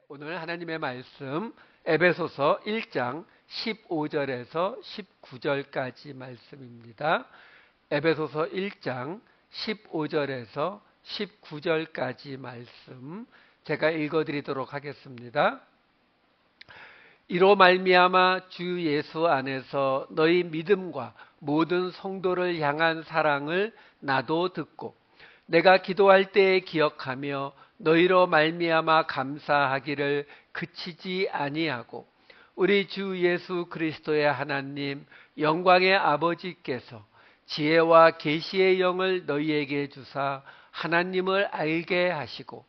오늘 하나님의 말씀 에베소서 1장 15절에서 19절까지 말씀입니다. 에베소서 1장 15절에서 19절까지 말씀 제가 읽어드리도록 하겠습니다. 이로 말미암아 주 예수 안에서 너희 믿음과 모든 성도를 향한 사랑을 나도 듣고 내가 기도할 때에 기억하며 너희로 말미암아 감사하기를 그치지 아니하고 우리 주 예수 그리스도의 하나님 영광의 아버지께서 지혜와 계시의 영을 너희에게 주사 하나님을 알게 하시고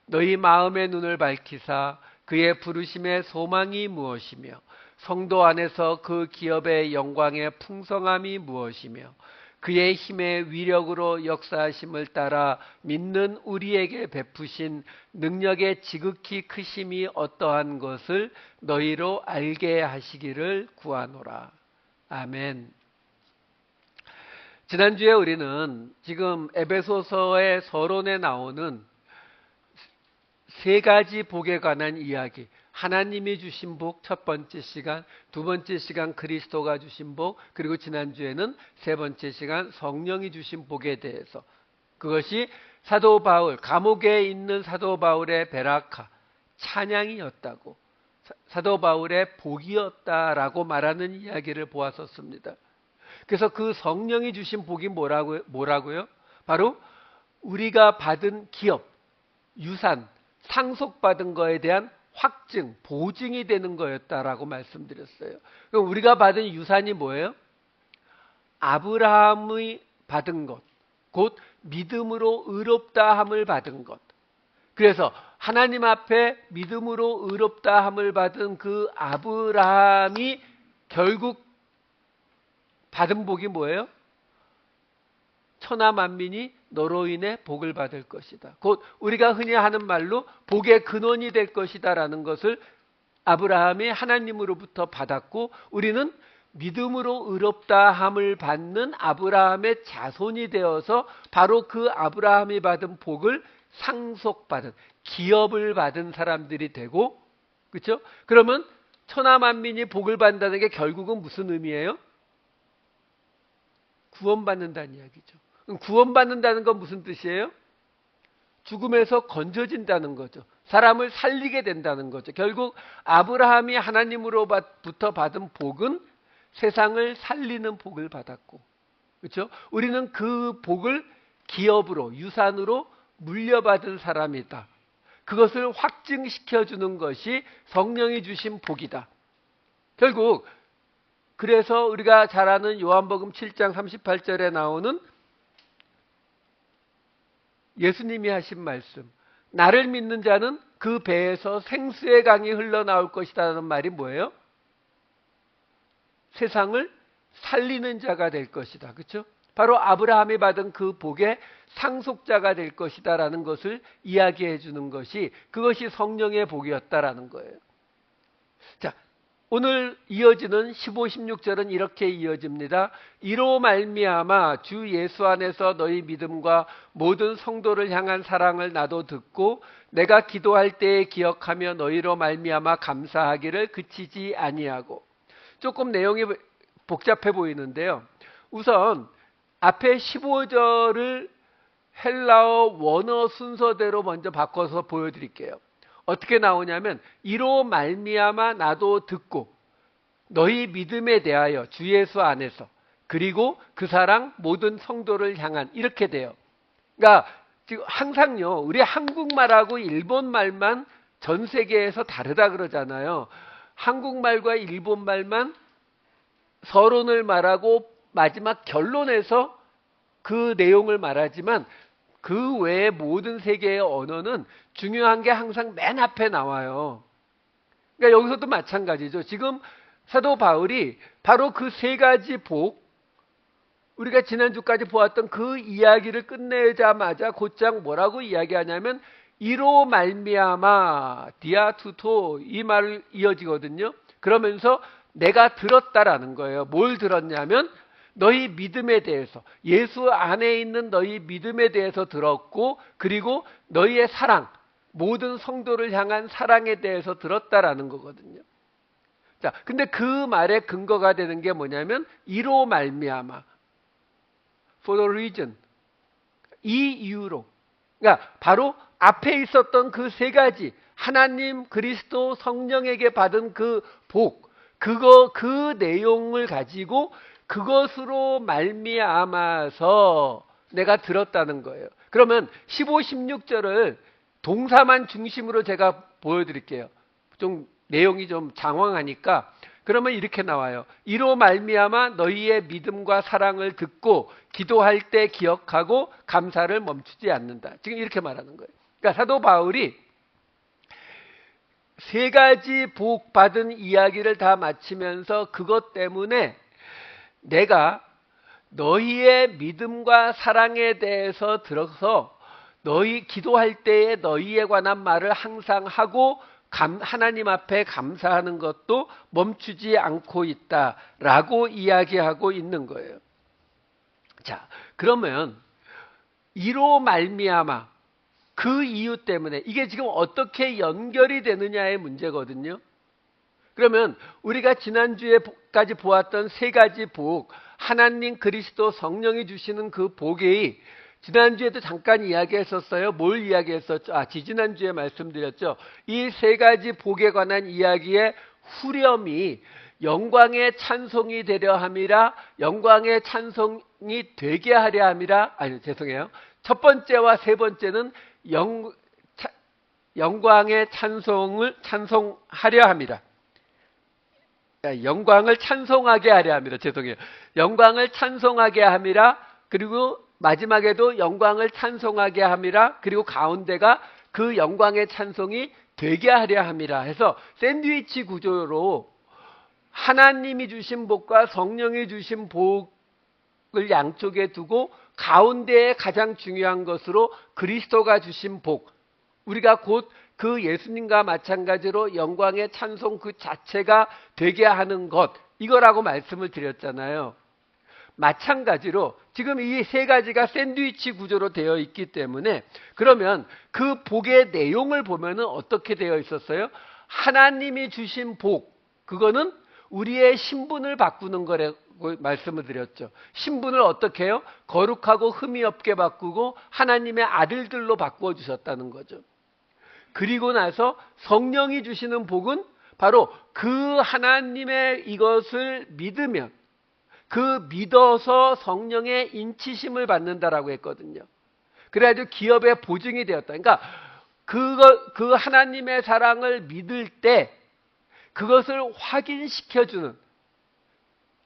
너희 마음의 눈을 밝히사 그의 부르심의 소망이 무엇이며 성도 안에서 그 기업의 영광의 풍성함이 무엇이며 그의 힘의 위력으로 역사하심을 따라 믿는 우리에게 베푸신 능력의 지극히 크심이 어떠한 것을 너희로 알게 하시기를 구하노라. 아멘. 지난주에 우리는 지금 에베소서의 서론에 나오는 세 가지 복에 관한 이야기, 하나님이 주신 복 첫 번째 시간, 두 번째 시간 그리스도가 주신 복, 그리고 지난주에는 세 번째 시간 성령이 주신 복에 대해서, 그것이 사도 바울, 감옥에 있는 사도 바울의 베라카, 찬양이었다고, 사도 바울의 복이었다라고 말하는 이야기를 보았었습니다. 그래서 그 성령이 주신 복이 뭐라고요? 바로 우리가 받은 기업, 유산, 상속받은 거에 대한 확증, 보증이 되는 거였다라고 말씀드렸어요. 그럼 우리가 받은 유산이 뭐예요? 아브라함이 받은 것, 곧 믿음으로 의롭다함을 받은 것. 그래서 하나님 앞에 믿음으로 의롭다함을 받은 그 아브라함이 결국 받은 복이 뭐예요? 천하 만민이 너로 인해 복을 받을 것이다. 곧 우리가 흔히 하는 말로 복의 근원이 될 것이다 라는 것을 아브라함이 하나님으로부터 받았고 우리는 믿음으로 의롭다함을 받는 아브라함의 자손이 되어서 바로 그 아브라함이 받은 복을 상속받은, 기업을 받은 사람들이 되고, 그렇죠? 그러면 천하 만민이 복을 받는다는 게 결국은 무슨 의미예요? 구원받는다는 이야기죠. 구원받는다는 건 무슨 뜻이에요? 죽음에서 건져진다는 거죠. 사람을 살리게 된다는 거죠. 결국 아브라함이 하나님으로부터 받은 복은 세상을 살리는 복을 받았고, 그렇죠? 우리는 그 복을 기업으로, 유산으로 물려받은 사람이다. 그것을 확증시켜주는 것이 성령이 주신 복이다. 결국 그래서 우리가 잘 아는 요한복음 7장 38절에 나오는 예수님이 하신 말씀, 나를 믿는 자는 그 배에서 생수의 강이 흘러나올 것이라는 말이 뭐예요? 세상을 살리는 자가 될 것이다. 그렇죠? 바로 아브라함이 받은 그 복의 상속자가 될 것이다 라는 것을 이야기해 주는 것이, 그것이 성령의 복이었다라는 거예요. 자, 오늘 이어지는 15, 16절은 이렇게 이어집니다. 이로 말미암아 주 예수 안에서 너희 믿음과 모든 성도를 향한 사랑을 나도 듣고 내가 기도할 때에 기억하며 너희로 말미암아 감사하기를 그치지 아니하고. 조금 내용이 복잡해 보이는데요. 우선 앞에 15절을 헬라어 원어 순서대로 먼저 바꿔서 보여드릴게요. 어떻게 나오냐면 이로 말미암아 나도 듣고 너희 믿음에 대하여 주 예수 안에서 그리고 그 사랑 모든 성도를 향한, 이렇게 돼요. 그러니까 지금 항상요, 우리 한국말하고 일본말만 전 세계에서 다르다 그러잖아요. 한국말과 일본말만 서론을 말하고 마지막 결론에서 그 내용을 말하지만 그 외의 모든 세계의 언어는 중요한 게 항상 맨 앞에 나와요. 그러니까 여기서도 마찬가지죠. 지금 사도 바울이 바로 그 세 가지 복, 우리가 지난주까지 보았던 그 이야기를 끝내자마자 곧장 뭐라고 이야기하냐면 이로 말미암아 디아투토, 이 말을 이어지거든요. 그러면서 내가 들었다라는 거예요. 뭘 들었냐면 너희 믿음에 대해서, 예수 안에 있는 너희 믿음에 대해서 들었고, 그리고 너희의 사랑, 모든 성도를 향한 사랑에 대해서 들었다라는 거거든요. 자, 근데 그 말의 근거가 되는 게 뭐냐면 이로 말미암아, for the reason, 이 이유로. 그러니까 바로 앞에 있었던 그 세 가지, 하나님, 그리스도, 성령에게 받은 그 복, 그 내용을 가지고 그것으로 말미암아서 내가 들었다는 거예요. 그러면 15, 16절을 동사만 중심으로 제가 보여드릴게요. 좀 내용이 좀 장황하니까. 그러면 이렇게 나와요. 이로 말미암아 너희의 믿음과 사랑을 듣고 기도할 때 기억하고 감사를 멈추지 않는다. 지금 이렇게 말하는 거예요. 그러니까 사도 바울이 세 가지 복 받은 이야기를 다 마치면서 그것 때문에 내가 너희의 믿음과 사랑에 대해서 들어서 너희 기도할 때에 너희에 관한 말을 항상 하고 하나님 앞에 감사하는 것도 멈추지 않고 있다라고 이야기하고 있는 거예요. 자, 그러면 이로 말미암아 그 이유 때문에 이게 지금 어떻게 연결이 되느냐의 문제거든요. 그러면 우리가 지난주에까지 보았던 세 가지 복, 하나님, 그리스도, 성령이 주시는 그 복이 지난주에도 잠깐 이야기했었어요. 뭘 이야기했었죠? 지지난주에 말씀드렸죠. 이 세 가지 복에 관한 이야기의 후렴이 영광의 찬송이 되려 함이라, 영광의 찬송이 되게 하려 함이라, 죄송해요. 첫 번째와 세 번째는 영광의 찬송하려 함이라. 영광을 찬송하게 하려 함이라. 죄송해요. 영광을 찬송하게 함이라. 그리고 마지막에도 영광을 찬송하게 함이라. 그리고 가운데가 그 영광의 찬송이 되게 하려 함이라 해서 샌드위치 구조로 하나님이 주신 복과 성령이 주신 복을 양쪽에 두고 가운데에 가장 중요한 것으로 그리스도가 주신 복, 우리가 곧 그 예수님과 마찬가지로 영광의 찬송 그 자체가 되게 하는 것, 이거라고 말씀을 드렸잖아요. 마찬가지로 지금 이 세 가지가 샌드위치 구조로 되어 있기 때문에 그러면 그 복의 내용을 보면은 어떻게 되어 있었어요? 하나님이 주신 복, 그거는 우리의 신분을 바꾸는 거라고 말씀을 드렸죠. 신분을 어떻게 해요? 거룩하고 흠이 없게 바꾸고 하나님의 아들들로 바꾸어 주셨다는 거죠. 그리고 나서 성령이 주시는 복은 바로 그 하나님의 이것을 믿으면 그 믿어서 성령의 인치심을 받는다라고 했거든요. 그래가지고 기업의 보증이 되었다. 그러니까 그 하나님의 사랑을 믿을 때 그것을 확인시켜주는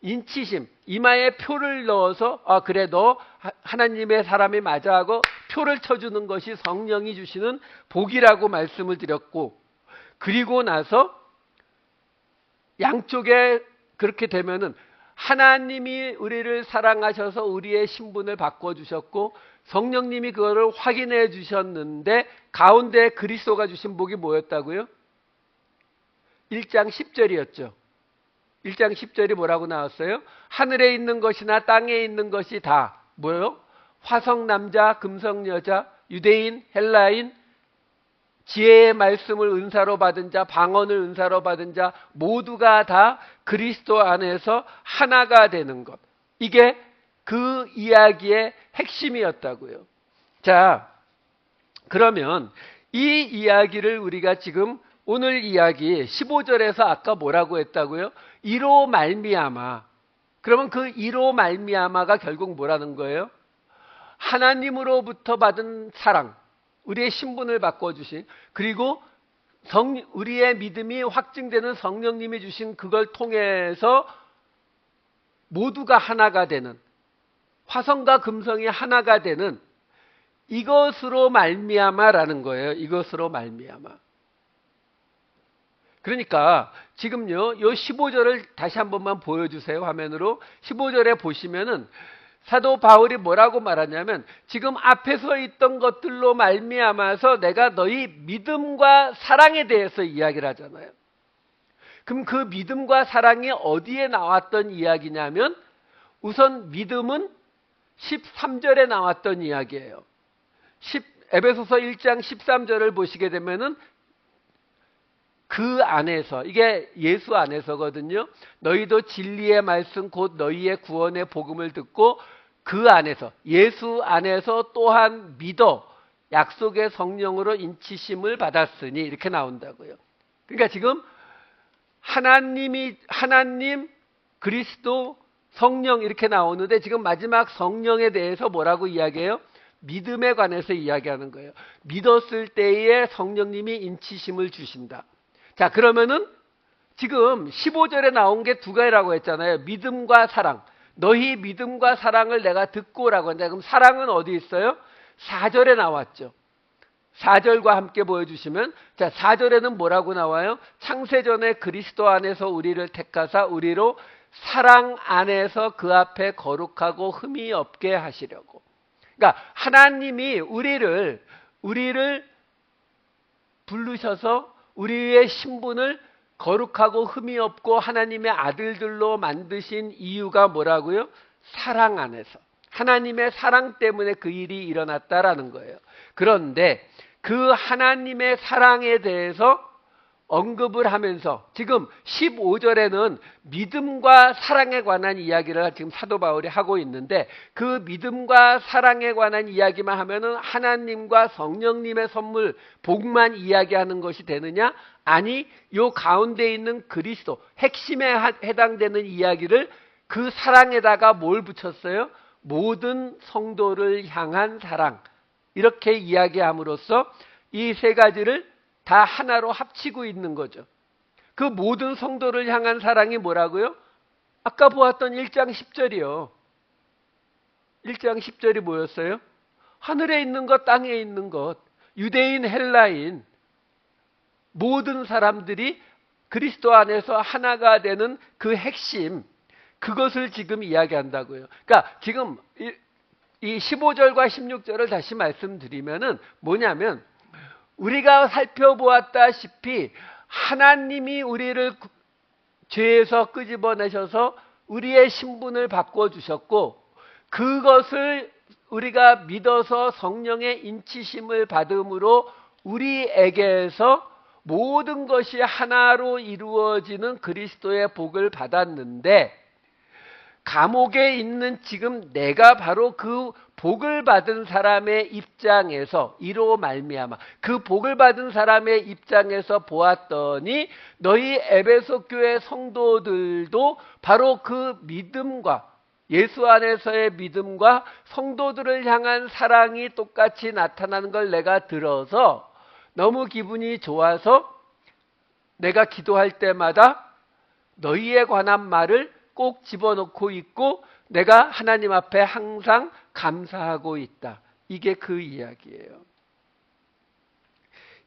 인치심, 이마에 표를 넣어서 그래 너 하나님의 사람이 맞아 하고 표를 쳐주는 것이 성령이 주시는 복이라고 말씀을 드렸고, 그리고 나서 양쪽에 그렇게 되면은 하나님이 우리를 사랑하셔서 우리의 신분을 바꿔주셨고 성령님이 그거를 확인해 주셨는데 가운데 그리스도가 주신 복이 뭐였다고요? 1장 10절이었죠. 1장 10절이 뭐라고 나왔어요? 하늘에 있는 것이나 땅에 있는 것이 다 뭐예요? 화성 남자, 금성 여자, 유대인, 헬라인, 지혜의 말씀을 은사로 받은 자, 방언을 은사로 받은 자 모두가 다 그리스도 안에서 하나가 되는 것. 이게 그 이야기의 핵심이었다고요. 자, 그러면 이 이야기를 우리가 지금 오늘 이야기 15절에서 아까 뭐라고 했다고요? 이로 말미암아. 그러면 그 이로 말미암아가 결국 뭐라는 거예요? 하나님으로부터 받은 사랑, 우리의 신분을 바꿔주신, 그리고 우리의 믿음이 확증되는 성령님이 주신 그걸 통해서 모두가 하나가 되는, 화성과 금성이 하나가 되는 이것으로 말미암아라는 거예요. 이것으로 말미암아. 그러니까 지금요, 요 15절을 다시 한 번만 보여주세요. 화면으로. 15절에 보시면은 사도 바울이 뭐라고 말하냐면 지금 앞에 서 있던 것들로 말미암아서 내가 너희 믿음과 사랑에 대해서 이야기를 하잖아요. 그럼 그 믿음과 사랑이 어디에 나왔던 이야기냐면 우선 믿음은 13절에 나왔던 이야기예요. 에베소서 1장 13절을 보시게 되면은 그 안에서, 이게 예수 안에서거든요. 너희도 진리의 말씀 곧 너희의 구원의 복음을 듣고 그 안에서, 예수 안에서 또한 믿어 약속의 성령으로 인치심을 받았으니, 이렇게 나온다고요. 그러니까 지금 하나님, 그리스도, 성령 이렇게 나오는데 지금 마지막 성령에 대해서 뭐라고 이야기해요? 믿음에 관해서 이야기하는 거예요. 믿었을 때에 성령님이 인치심을 주신다. 자, 그러면은 지금 15절에 나온 게 두 가지라고 했잖아요. 믿음과 사랑. 너희 믿음과 사랑을 내가 듣고라고 한다. 그럼 사랑은 어디 있어요? 4절에 나왔죠. 4절과 함께 보여주시면, 자, 4절에는 뭐라고 나와요? 창세전에 그리스도 안에서 우리를 택하사 우리로 사랑 안에서 그 앞에 거룩하고 흠이 없게 하시려고. 그러니까 하나님이 우리를 부르셔서 우리의 신분을 거룩하고 흠이 없고 하나님의 아들들로 만드신 이유가 뭐라고요? 사랑 안에서. 하나님의 사랑 때문에 그 일이 일어났다라는 거예요. 그런데 그 하나님의 사랑에 대해서 언급을 하면서 지금 15절에는 믿음과 사랑에 관한 이야기를 지금 사도 바울이 하고 있는데, 그 믿음과 사랑에 관한 이야기만 하면은 하나님과 성령님의 선물, 복만 이야기하는 것이 되느냐? 아니, 요 가운데 있는 그리스도, 핵심에 해당되는 이야기를 그 사랑에다가 뭘 붙였어요? 모든 성도를 향한 사랑. 이렇게 이야기함으로써 이 세 가지를 다 하나로 합치고 있는 거죠. 그 모든 성도를 향한 사랑이 뭐라고요? 아까 보았던 1장 10절이요. 1장 10절이 뭐였어요? 하늘에 있는 것, 땅에 있는 것, 유대인, 헬라인, 모든 사람들이 그리스도 안에서 하나가 되는 그 핵심, 그것을 지금 이야기한다고요. 그러니까 지금 이 15절과 16절을 다시 말씀드리면은 뭐냐면, 우리가 살펴보았다시피 하나님이 우리를 죄에서 끄집어내셔서 우리의 신분을 바꿔주셨고, 그것을 우리가 믿어서 성령의 인치심을 받음으로 우리에게서 모든 것이 하나로 이루어지는 그리스도의 복을 받았는데, 감옥에 있는 지금 내가 바로 그 복을 받은 사람의 입장에서, 이로 말미암아 그 복을 받은 사람의 입장에서 보았더니 너희 에베소 교회 성도들도 바로 그 믿음과, 예수 안에서의 믿음과 성도들을 향한 사랑이 똑같이 나타나는 걸 내가 들어서 너무 기분이 좋아서 내가 기도할 때마다 너희에 관한 말을 꼭 집어넣고 있고 내가 하나님 앞에 항상 감사하고 있다. 이게 그 이야기예요.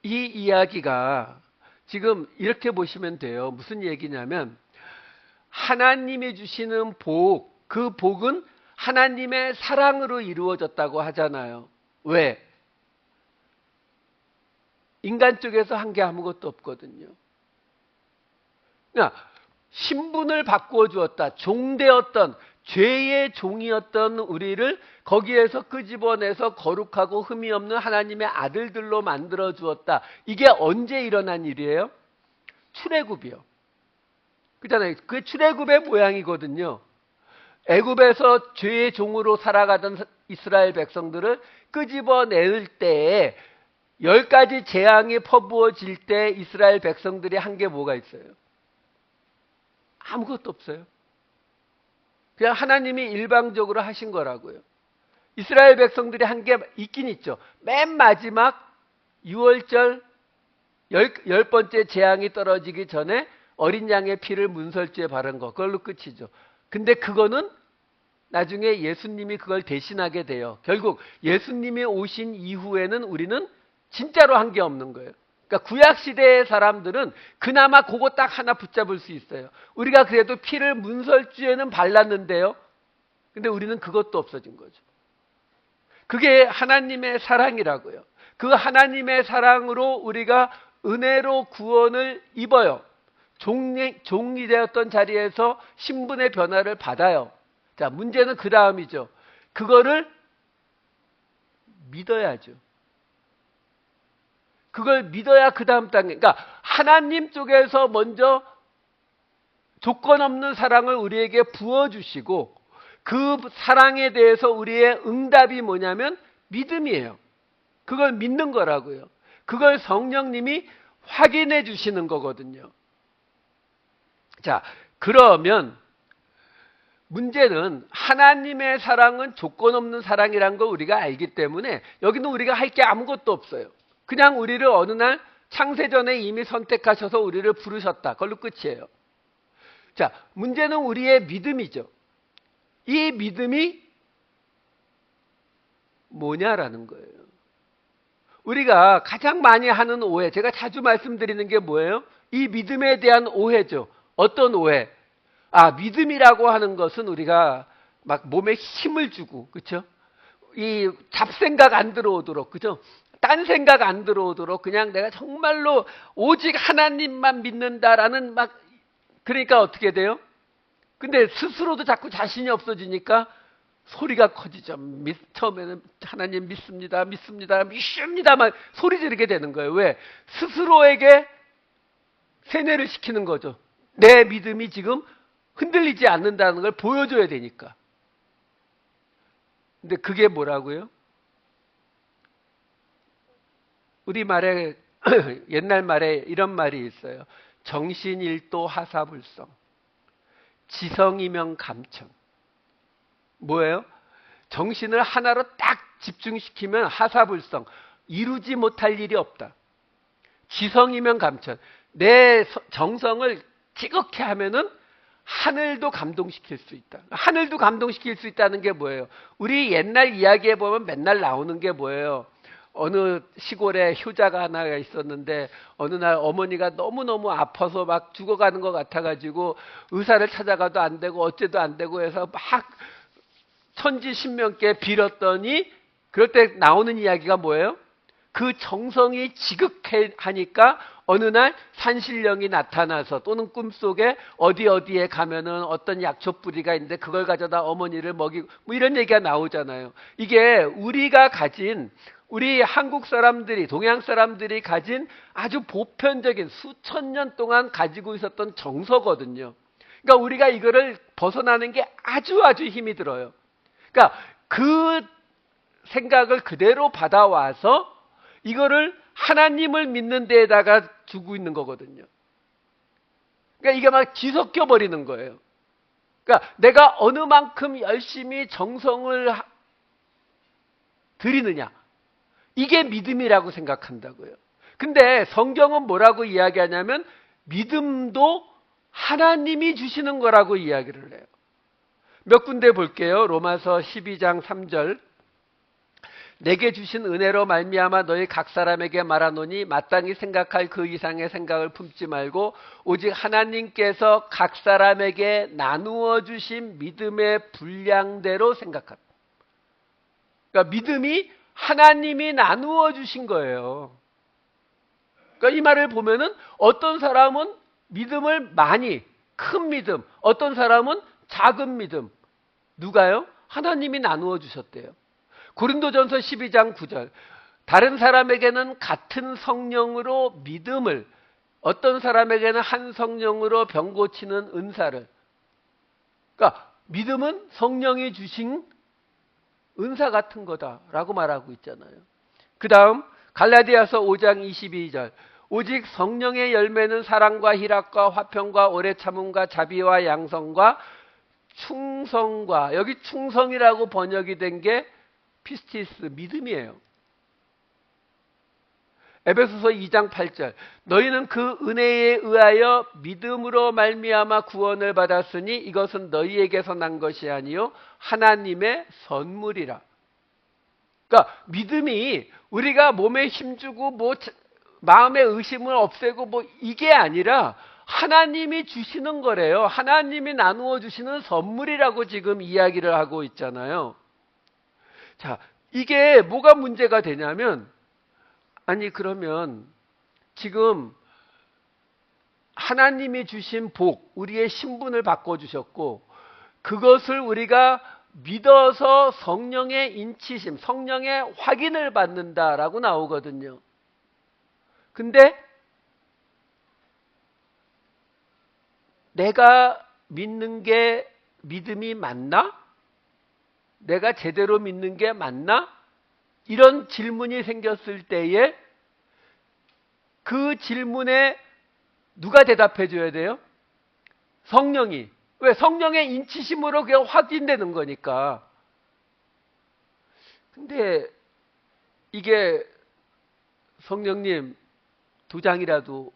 이 이야기가 지금 이렇게 보시면 돼요. 무슨 얘기냐면, 하나님이 주시는 복, 그 복은 하나님의 사랑으로 이루어졌다고 하잖아요. 왜? 인간 쪽에서 한 게 아무것도 없거든요. 그러니까 신분을 바꾸어 주었다. 종되었던, 죄의 종이었던 우리를 거기에서 끄집어내서 거룩하고 흠이 없는 하나님의 아들들로 만들어 주었다. 이게 언제 일어난 일이에요? 출애굽이요. 그렇잖아요. 그게 출애굽의 모양이거든요. 애굽에서 죄의 종으로 살아가던 이스라엘 백성들을 끄집어낼 때에 10가지 재앙이 퍼부어질 때 이스라엘 백성들이 한 게 뭐가 있어요? 아무것도 없어요. 그냥 하나님이 일방적으로 하신 거라고요. 이스라엘 백성들이 한 게 있긴 있죠. 맨 마지막 6월절 10번째 재앙이 떨어지기 전에 어린 양의 피를 문설주에 바른 거, 그걸로 끝이죠. 근데 그거는 나중에 예수님이 그걸 대신하게 돼요. 결국 예수님이 오신 이후에는 우리는 진짜로 한 게 없는 거예요. 그러니까 구약시대의 사람들은 그나마 그거 딱 하나 붙잡을 수 있어요. 우리가 그래도 피를 문설주에는 발랐는데요. 근데 우리는 그것도 없어진 거죠. 그게 하나님의 사랑이라고요. 그 하나님의 사랑으로 우리가 은혜로 구원을 입어요. 종이 되었던 자리에서 신분의 변화를 받아요. 자, 문제는 그 다음이죠. 그거를 믿어야죠. 그걸 믿어야 그 다음 단계. 그러니까 하나님 쪽에서 먼저 조건 없는 사랑을 우리에게 부어주시고 그 사랑에 대해서 우리의 응답이 뭐냐면 믿음이에요. 그걸 믿는 거라고요. 그걸 성령님이 확인해 주시는 거거든요. 자, 그러면 문제는 하나님의 사랑은 조건 없는 사랑이란 걸 우리가 알기 때문에 여기는 우리가 할 게 아무것도 없어요. 그냥 우리를 어느 날 창세전에 이미 선택하셔서 우리를 부르셨다. 그걸로 끝이에요. 자, 문제는 우리의 믿음이죠. 이 믿음이 뭐냐라는 거예요. 우리가 가장 많이 하는 오해, 제가 자주 말씀드리는 게 뭐예요? 이 믿음에 대한 오해죠. 어떤 오해? 아, 믿음이라고 하는 것은 우리가 막 몸에 힘을 주고, 그렇죠? 이 잡생각 안 들어오도록, 그죠? 딴 생각 안 들어오도록 그냥 내가 정말로 오직 하나님만 믿는다라는 막, 그러니까 어떻게 돼요? 근데 스스로도 자꾸 자신이 없어지니까 소리가 커지죠. 처음에는 하나님 믿습니다, 믿습니다, 믿습니다 막 소리 지르게 되는 거예요. 왜? 스스로에게 세뇌를 시키는 거죠. 내 믿음이 지금 흔들리지 않는다는 걸 보여줘야 되니까. 근데 그게 뭐라고요? 우리 말에 옛날 말에 이런 말이 있어요. 정신일도 하사불성, 지성이명 감천. 뭐예요? 정신을 하나로 딱 집중시키면 하사불성, 이루지 못할 일이 없다. 지성이면 감천, 내 정성을 지극히 하면은 하늘도 감동시킬 수 있다. 하늘도 감동시킬 수 있다는 게 뭐예요? 우리 옛날 이야기에 보면 맨날 나오는 게 뭐예요? 어느 시골에 효자가 하나가 있었는데 어느 날 어머니가 너무너무 아파서 막 죽어가는 것 같아가지고 의사를 찾아가도 안 되고 어째도 안 되고 해서 막 천지신명께 빌었더니 그럴 때 나오는 이야기가 뭐예요? 그 정성이 지극하니까 어느 날 산신령이 나타나서 또는 꿈속에 어디에 가면은 어떤 약초 뿌리가 있는데 그걸 가져다 어머니를 먹이고 뭐 이런 얘기가 나오잖아요. 이게 우리가 가진, 우리 한국 사람들이, 동양 사람들이 가진 아주 보편적인 수천 년 동안 가지고 있었던 정서거든요. 그러니까 우리가 이거를 벗어나는 게 아주 힘이 들어요. 그러니까 그 생각을 그대로 받아와서 이거를 하나님을 믿는 데에다가 주고 있는 거거든요. 그러니까 이게 막 뒤섞여 버리는 거예요. 그러니까 내가 어느 만큼 열심히 정성을 들이느냐, 이게 믿음이라고 생각한다고요. 근데 성경은 뭐라고 이야기하냐면 믿음도 하나님이 주시는 거라고 이야기를 해요. 몇 군데 볼게요. 로마서 12장 3절. 내게 주신 은혜로 말미암아 너희 각 사람에게 말하노니 마땅히 생각할 그 이상의 생각을 품지 말고 오직 하나님께서 각 사람에게 나누어 주신 믿음의 분량대로 생각하라. 그러니까 믿음이 하나님이 나누어 주신 거예요. 그러니까 이 말을 보면은 어떤 사람은 믿음을 많이, 큰 믿음, 어떤 사람은 작은 믿음. 누가요? 하나님이 나누어 주셨대요. 고린도전서 12장 9절. 다른 사람에게는 같은 성령으로 믿음을, 어떤 사람에게는 한 성령으로 병 고치는 은사를. 그러니까 믿음은 성령이 주신 은사 같은 거다라고 말하고 있잖아요. 그 다음 갈라디아서 5장 22절. 오직 성령의 열매는 사랑과 희락과 화평과 오래 참음과 자비와 양성과 충성과, 여기 충성이라고 번역이 된 게 피스티스, 믿음이에요. 에베소서 2장 8절. 너희는 그 은혜에 의하여 믿음으로 말미암아 구원을 받았으니 이것은 너희에게서 난 것이 아니요 하나님의 선물이라. 그러니까 믿음이 우리가 몸에 힘주고 뭐 마음의 의심을 없애고 뭐 이게 아니라 하나님이 주시는 거래요. 하나님이 나누어 주시는 선물이라고 지금 이야기를 하고 있잖아요. 자, 이게 뭐가 문제가 되냐면, 아니 그러면 지금 하나님이 주신 복, 우리의 신분을 바꿔주셨고 그것을 우리가 믿어서 성령의 인치심, 성령의 확인을 받는다라고 나오거든요. 근데 내가 믿는 게 믿음이 맞나? 내가 제대로 믿는 게 맞나? 이런 질문이 생겼을 때에 그 질문에 누가 대답해 줘야 돼요? 성령이. 왜? 성령의 인치심으로 그냥 확인되는 거니까. 근데 이게 성령님 2장이라도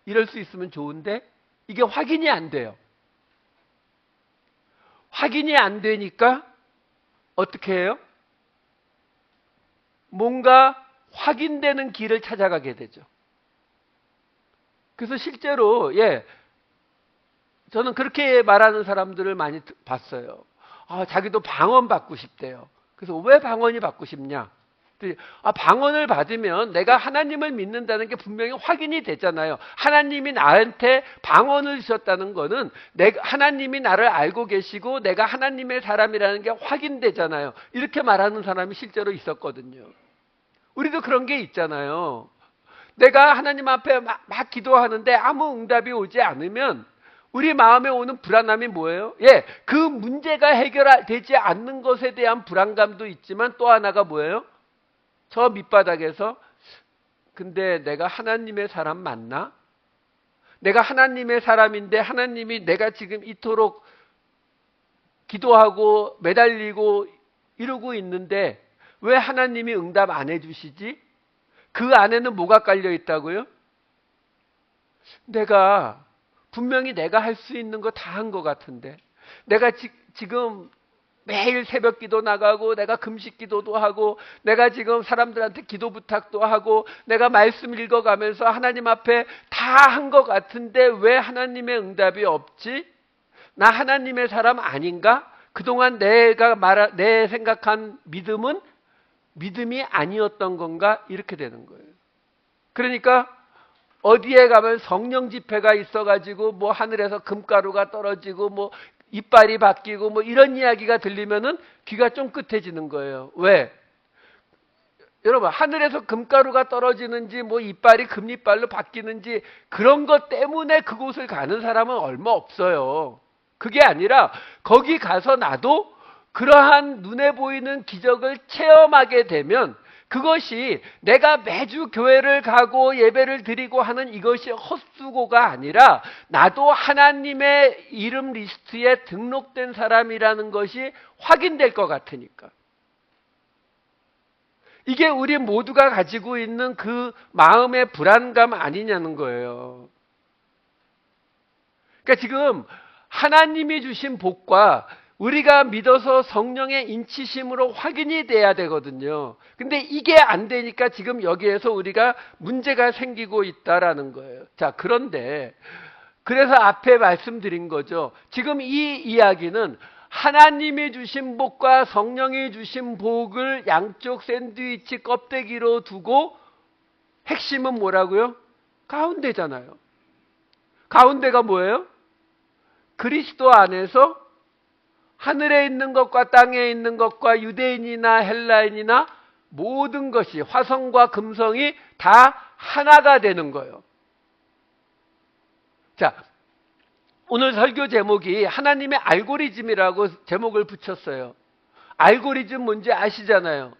이럴 수 있으면 좋은데 이게 확인이 안 돼요. 확인이 안 되니까 어떻게 해요? 뭔가 확인되는 길을 찾아가게 되죠. 그래서 실제로 저는 그렇게 말하는 사람들을 많이 봤어요. 자기도 방언 받고 싶대요. 그래서 왜 방언이 받고 싶냐? 방언을 받으면 내가 하나님을 믿는다는 게 분명히 확인이 되잖아요. 하나님이 나한테 방언을 주셨다는 거는 하나님이 나를 알고 계시고 내가 하나님의 사람이라는 게 확인되잖아요. 이렇게 말하는 사람이 실제로 있었거든요. 우리도 그런 게 있잖아요. 내가 하나님 앞에 막 기도하는데 아무 응답이 오지 않으면 우리 마음에 오는 불안함이 뭐예요? 그 문제가 해결되지 않는 것에 대한 불안감도 있지만 또 하나가 뭐예요? 저 밑바닥에서 근데 내가 하나님의 사람 맞나? 내가 하나님의 사람인데 하나님이 내가 지금 이토록 기도하고 매달리고 이러고 있는데 왜 하나님이 응답 안 해주시지? 그 안에는 뭐가 깔려 있다고요? 분명히 내가 할 수 있는 거 다 한 것 같은데 내가 지금 매일 새벽 기도 나가고 내가 금식 기도도 하고 내가 지금 사람들한테 기도 부탁도 하고 내가 말씀 읽어가면서 하나님 앞에 다 한 것 같은데 왜 하나님의 응답이 없지? 나 하나님의 사람 아닌가? 그동안 내 생각한 믿음은 믿음이 아니었던 건가? 이렇게 되는 거예요. 그러니까 어디에 가면 성령 집회가 있어가지고 뭐 하늘에서 금가루가 떨어지고 뭐 이빨이 바뀌고 뭐 이런 이야기가 들리면은 귀가 쫑긋해지는 거예요. 왜? 여러분 하늘에서 금가루가 떨어지는지 뭐 이빨이 금이빨로 바뀌는지 그런 것 때문에 그곳을 가는 사람은 얼마 없어요. 그게 아니라 거기 가서 나도 그러한 눈에 보이는 기적을 체험하게 되면 그것이 내가 매주 교회를 가고 예배를 드리고 하는 이것이 헛수고가 아니라 나도 하나님의 이름 리스트에 등록된 사람이라는 것이 확인될 것 같으니까. 이게 우리 모두가 가지고 있는 그 마음의 불안감 아니냐는 거예요. 그러니까 지금 하나님이 주신 복과 우리가 믿어서 성령의 인치심으로 확인이 돼야 되거든요. 근데 이게 안 되니까 지금 여기에서 우리가 문제가 생기고 있다라는 거예요. 자, 그런데 그래서 앞에 말씀드린 거죠. 지금 이 이야기는 하나님이 주신 복과 성령이 주신 복을 양쪽 샌드위치 껍데기로 두고 핵심은 뭐라고요? 가운데잖아요. 가운데가 뭐예요? 그리스도 안에서 하늘에 있는 것과 땅에 있는 것과 유대인이나 헬라인이나 모든 것이 화성과 금성이 다 하나가 되는 거예요. 자, 오늘 설교 제목이 하나님의 알고리즘이라고 제목을 붙였어요. 알고리즘 뭔지 아시잖아요.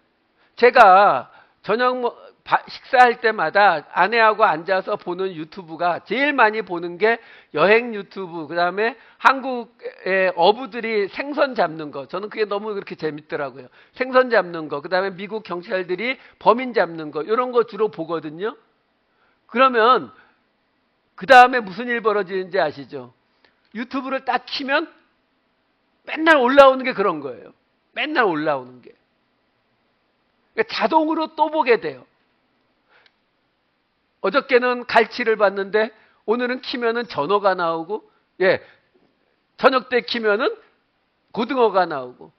제가 저녁 식사할 때마다 아내하고 앉아서 보는 유튜브가 제일 많이 보는 게 여행 유튜브, 그 다음에 한국의 어부들이 생선 잡는 거. 저는 그게 너무 그렇게 재밌더라고요. 생선 잡는 거, 그 다음에 미국 경찰들이 범인 잡는 거, 이런 거 주로 보거든요. 그러면 그 다음에 무슨 일 벌어지는지 아시죠? 유튜브를 딱 키면 맨날 올라오는 게 그런 거예요. 맨날 올라오는 게. 그러니까 자동으로 또 보게 돼요. 어저께는 갈치를 봤는데 오늘은 키면은 전어가 나오고, 저녁 때 키면은 고등어가 나오고.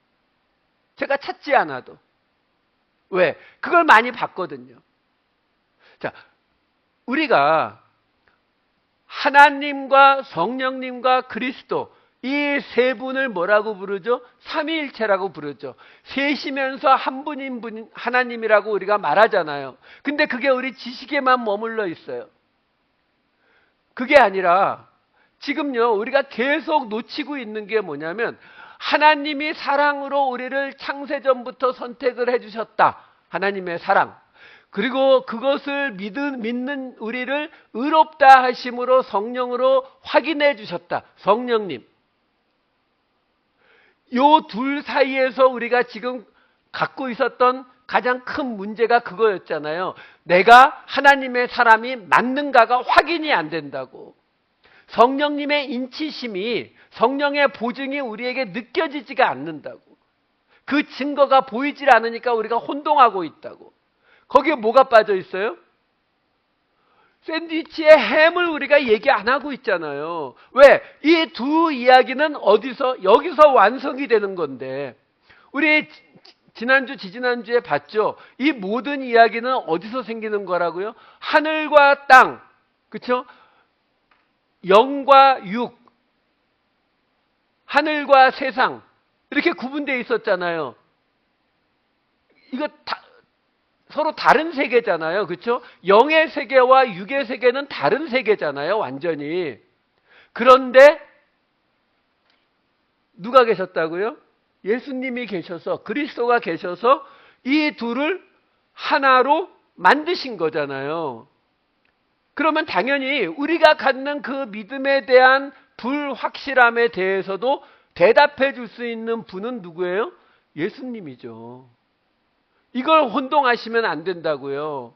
제가 찾지 않아도. 왜? 그걸 많이 봤거든요. 자, 우리가 하나님과 성령님과 그리스도 이 세 분을 뭐라고 부르죠? 삼위일체라고 부르죠. 셋이면서 한 분인 분 하나님이라고 우리가 말하잖아요. 근데 그게 우리 지식에만 머물러 있어요. 그게 아니라 지금요, 우리가 계속 놓치고 있는 게 뭐냐면, 하나님이 사랑으로 우리를 창세전부터 선택을 해주셨다. 하나님의 사랑. 그리고 그것을 믿는 우리를 의롭다 하심으로 성령으로 확인해 주셨다. 성령님. 요 둘 사이에서 우리가 지금 갖고 있었던 가장 큰 문제가 그거였잖아요. 내가 하나님의 사람이 맞는가가 확인이 안 된다고. 성령님의 인치심이, 성령의 보증이 우리에게 느껴지지가 않는다고. 그 증거가 보이질 않으니까 우리가 혼동하고 있다고. 거기에 뭐가 빠져 있어요? 샌드위치에 햄을 우리가 얘기 안 하고 있잖아요. 왜? 이 두 이야기는 어디서? 여기서 완성이 되는 건데. 우리 지난주, 지지난주에 봤죠? 이 모든 이야기는 어디서 생기는 거라고요? 하늘과 땅, 그쵸? 영과 육, 하늘과 세상, 이렇게 구분되어 있었잖아요. 이거 서로 다른 세계잖아요. 그렇죠? 영의 세계와 육의 세계는 다른 세계잖아요. 완전히. 그런데 누가 계셨다고요? 예수님이 계셔서, 그리스도가 계셔서 이 둘을 하나로 만드신 거잖아요. 그러면 당연히 우리가 갖는 그 믿음에 대한 불확실함에 대해서도 대답해 줄 수 있는 분은 누구예요? 예수님이죠. 이걸 혼동하시면 안 된다고요.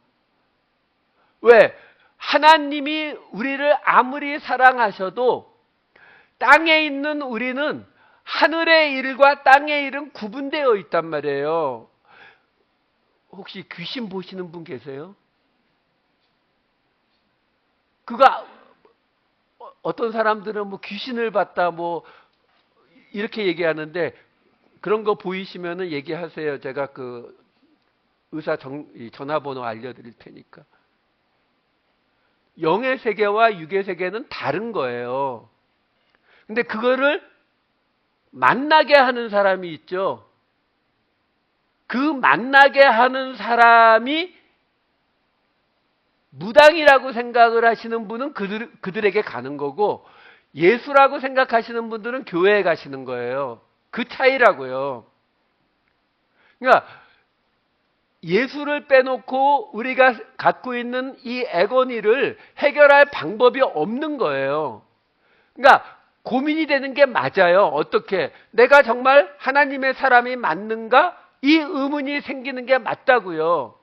왜? 하나님이 우리를 아무리 사랑하셔도 땅에 있는 우리는 하늘의 일과 땅의 일은 구분되어 있단 말이에요. 혹시 귀신 보시는 분 계세요? 그거 어떤 사람들은 뭐 귀신을 봤다 뭐 이렇게 얘기하는데, 그런 거 보이시면은 얘기하세요. 제가 그 의사 전화번호 알려드릴 테니까. 영의 세계와 육의 세계는 다른 거예요. 근데 그거를 만나게 하는 사람이 있죠. 그 만나게 하는 사람이 무당이라고 생각을 하시는 분은 그들에게 가는 거고, 예수라고 생각하시는 분들은 교회에 가시는 거예요. 그 차이라고요. 그러니까 예수를 빼놓고 우리가 갖고 있는 이 애거니를 해결할 방법이 없는 거예요. 그러니까 고민이 되는 게 맞아요. 어떻게? 내가 정말 하나님의 사람이 맞는가? 이 의문이 생기는 게 맞다고요.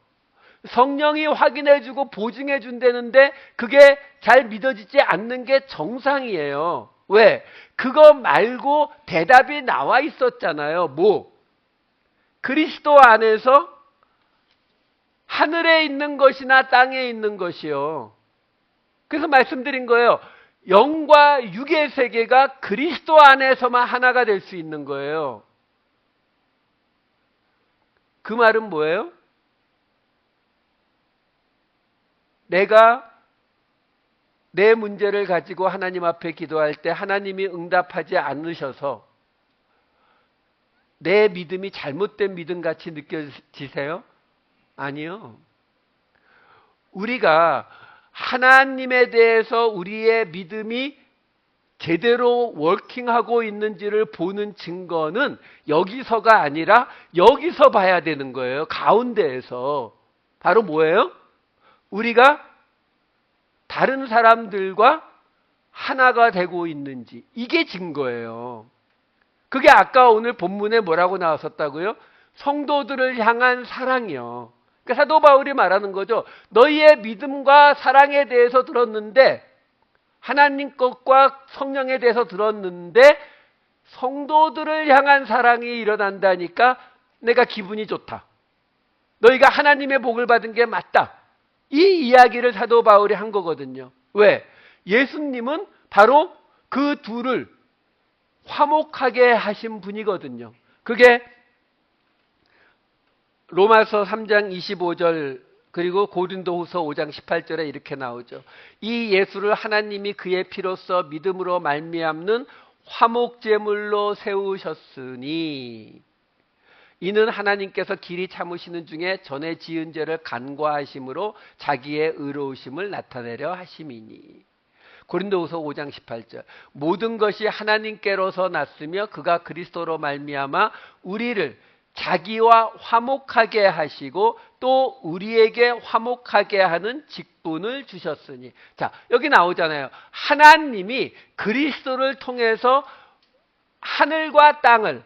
성령이 확인해주고 보증해준다는데 그게 잘 믿어지지 않는 게 정상이에요. 왜? 그거 말고 대답이 나와 있었잖아요. 뭐? 그리스도 안에서 하늘에 있는 것이나 땅에 있는 것이요. 그래서 말씀드린 거예요. 영과 육의 세계가 그리스도 안에서만 하나가 될 수 있는 거예요. 그 말은 뭐예요? 내가 내 문제를 가지고 하나님 앞에 기도할 때 하나님이 응답하지 않으셔서 내 믿음이 잘못된 믿음 같이 느껴지세요? 아니요. 우리가 하나님에 대해서 우리의 믿음이 제대로 워킹하고 있는지를 보는 증거는 여기서가 아니라 여기서 봐야 되는 거예요. 가운데에서. 바로 뭐예요? 우리가 다른 사람들과 하나가 되고 있는지, 이게 증거예요. 그게 아까 오늘 본문에 뭐라고 나왔었다고요? 성도들을 향한 사랑이요. 그러니까 사도 바울이 말하는 거죠. 너희의 믿음과 사랑에 대해서 들었는데, 하나님 것과 성령에 대해서 들었는데 성도들을 향한 사랑이 일어난다니까 내가 기분이 좋다. 너희가 하나님의 복을 받은 게 맞다. 이 이야기를 사도 바울이 한 거거든요. 왜? 예수님은 바로 그 둘을 화목하게 하신 분이거든요. 그게 로마서 3장 25절 그리고 고린도후서 5장 18절에 이렇게 나오죠. 이 예수를 하나님이 그의 피로써 믿음으로 말미암는 화목제물로 세우셨으니 이는 하나님께서 길이 참으시는 중에 전에 지은 죄를 간과하심으로 자기의 의로우심을 나타내려 하심이니. 고린도후서 5장 18절. 모든 것이 하나님께로서 났으며 그가 그리스도로 말미암아 우리를 자기와 화목하게 하시고 또 우리에게 화목하게 하는 직분을 주셨으니. 자, 여기 나오잖아요. 하나님이 그리스도를 통해서 하늘과 땅을,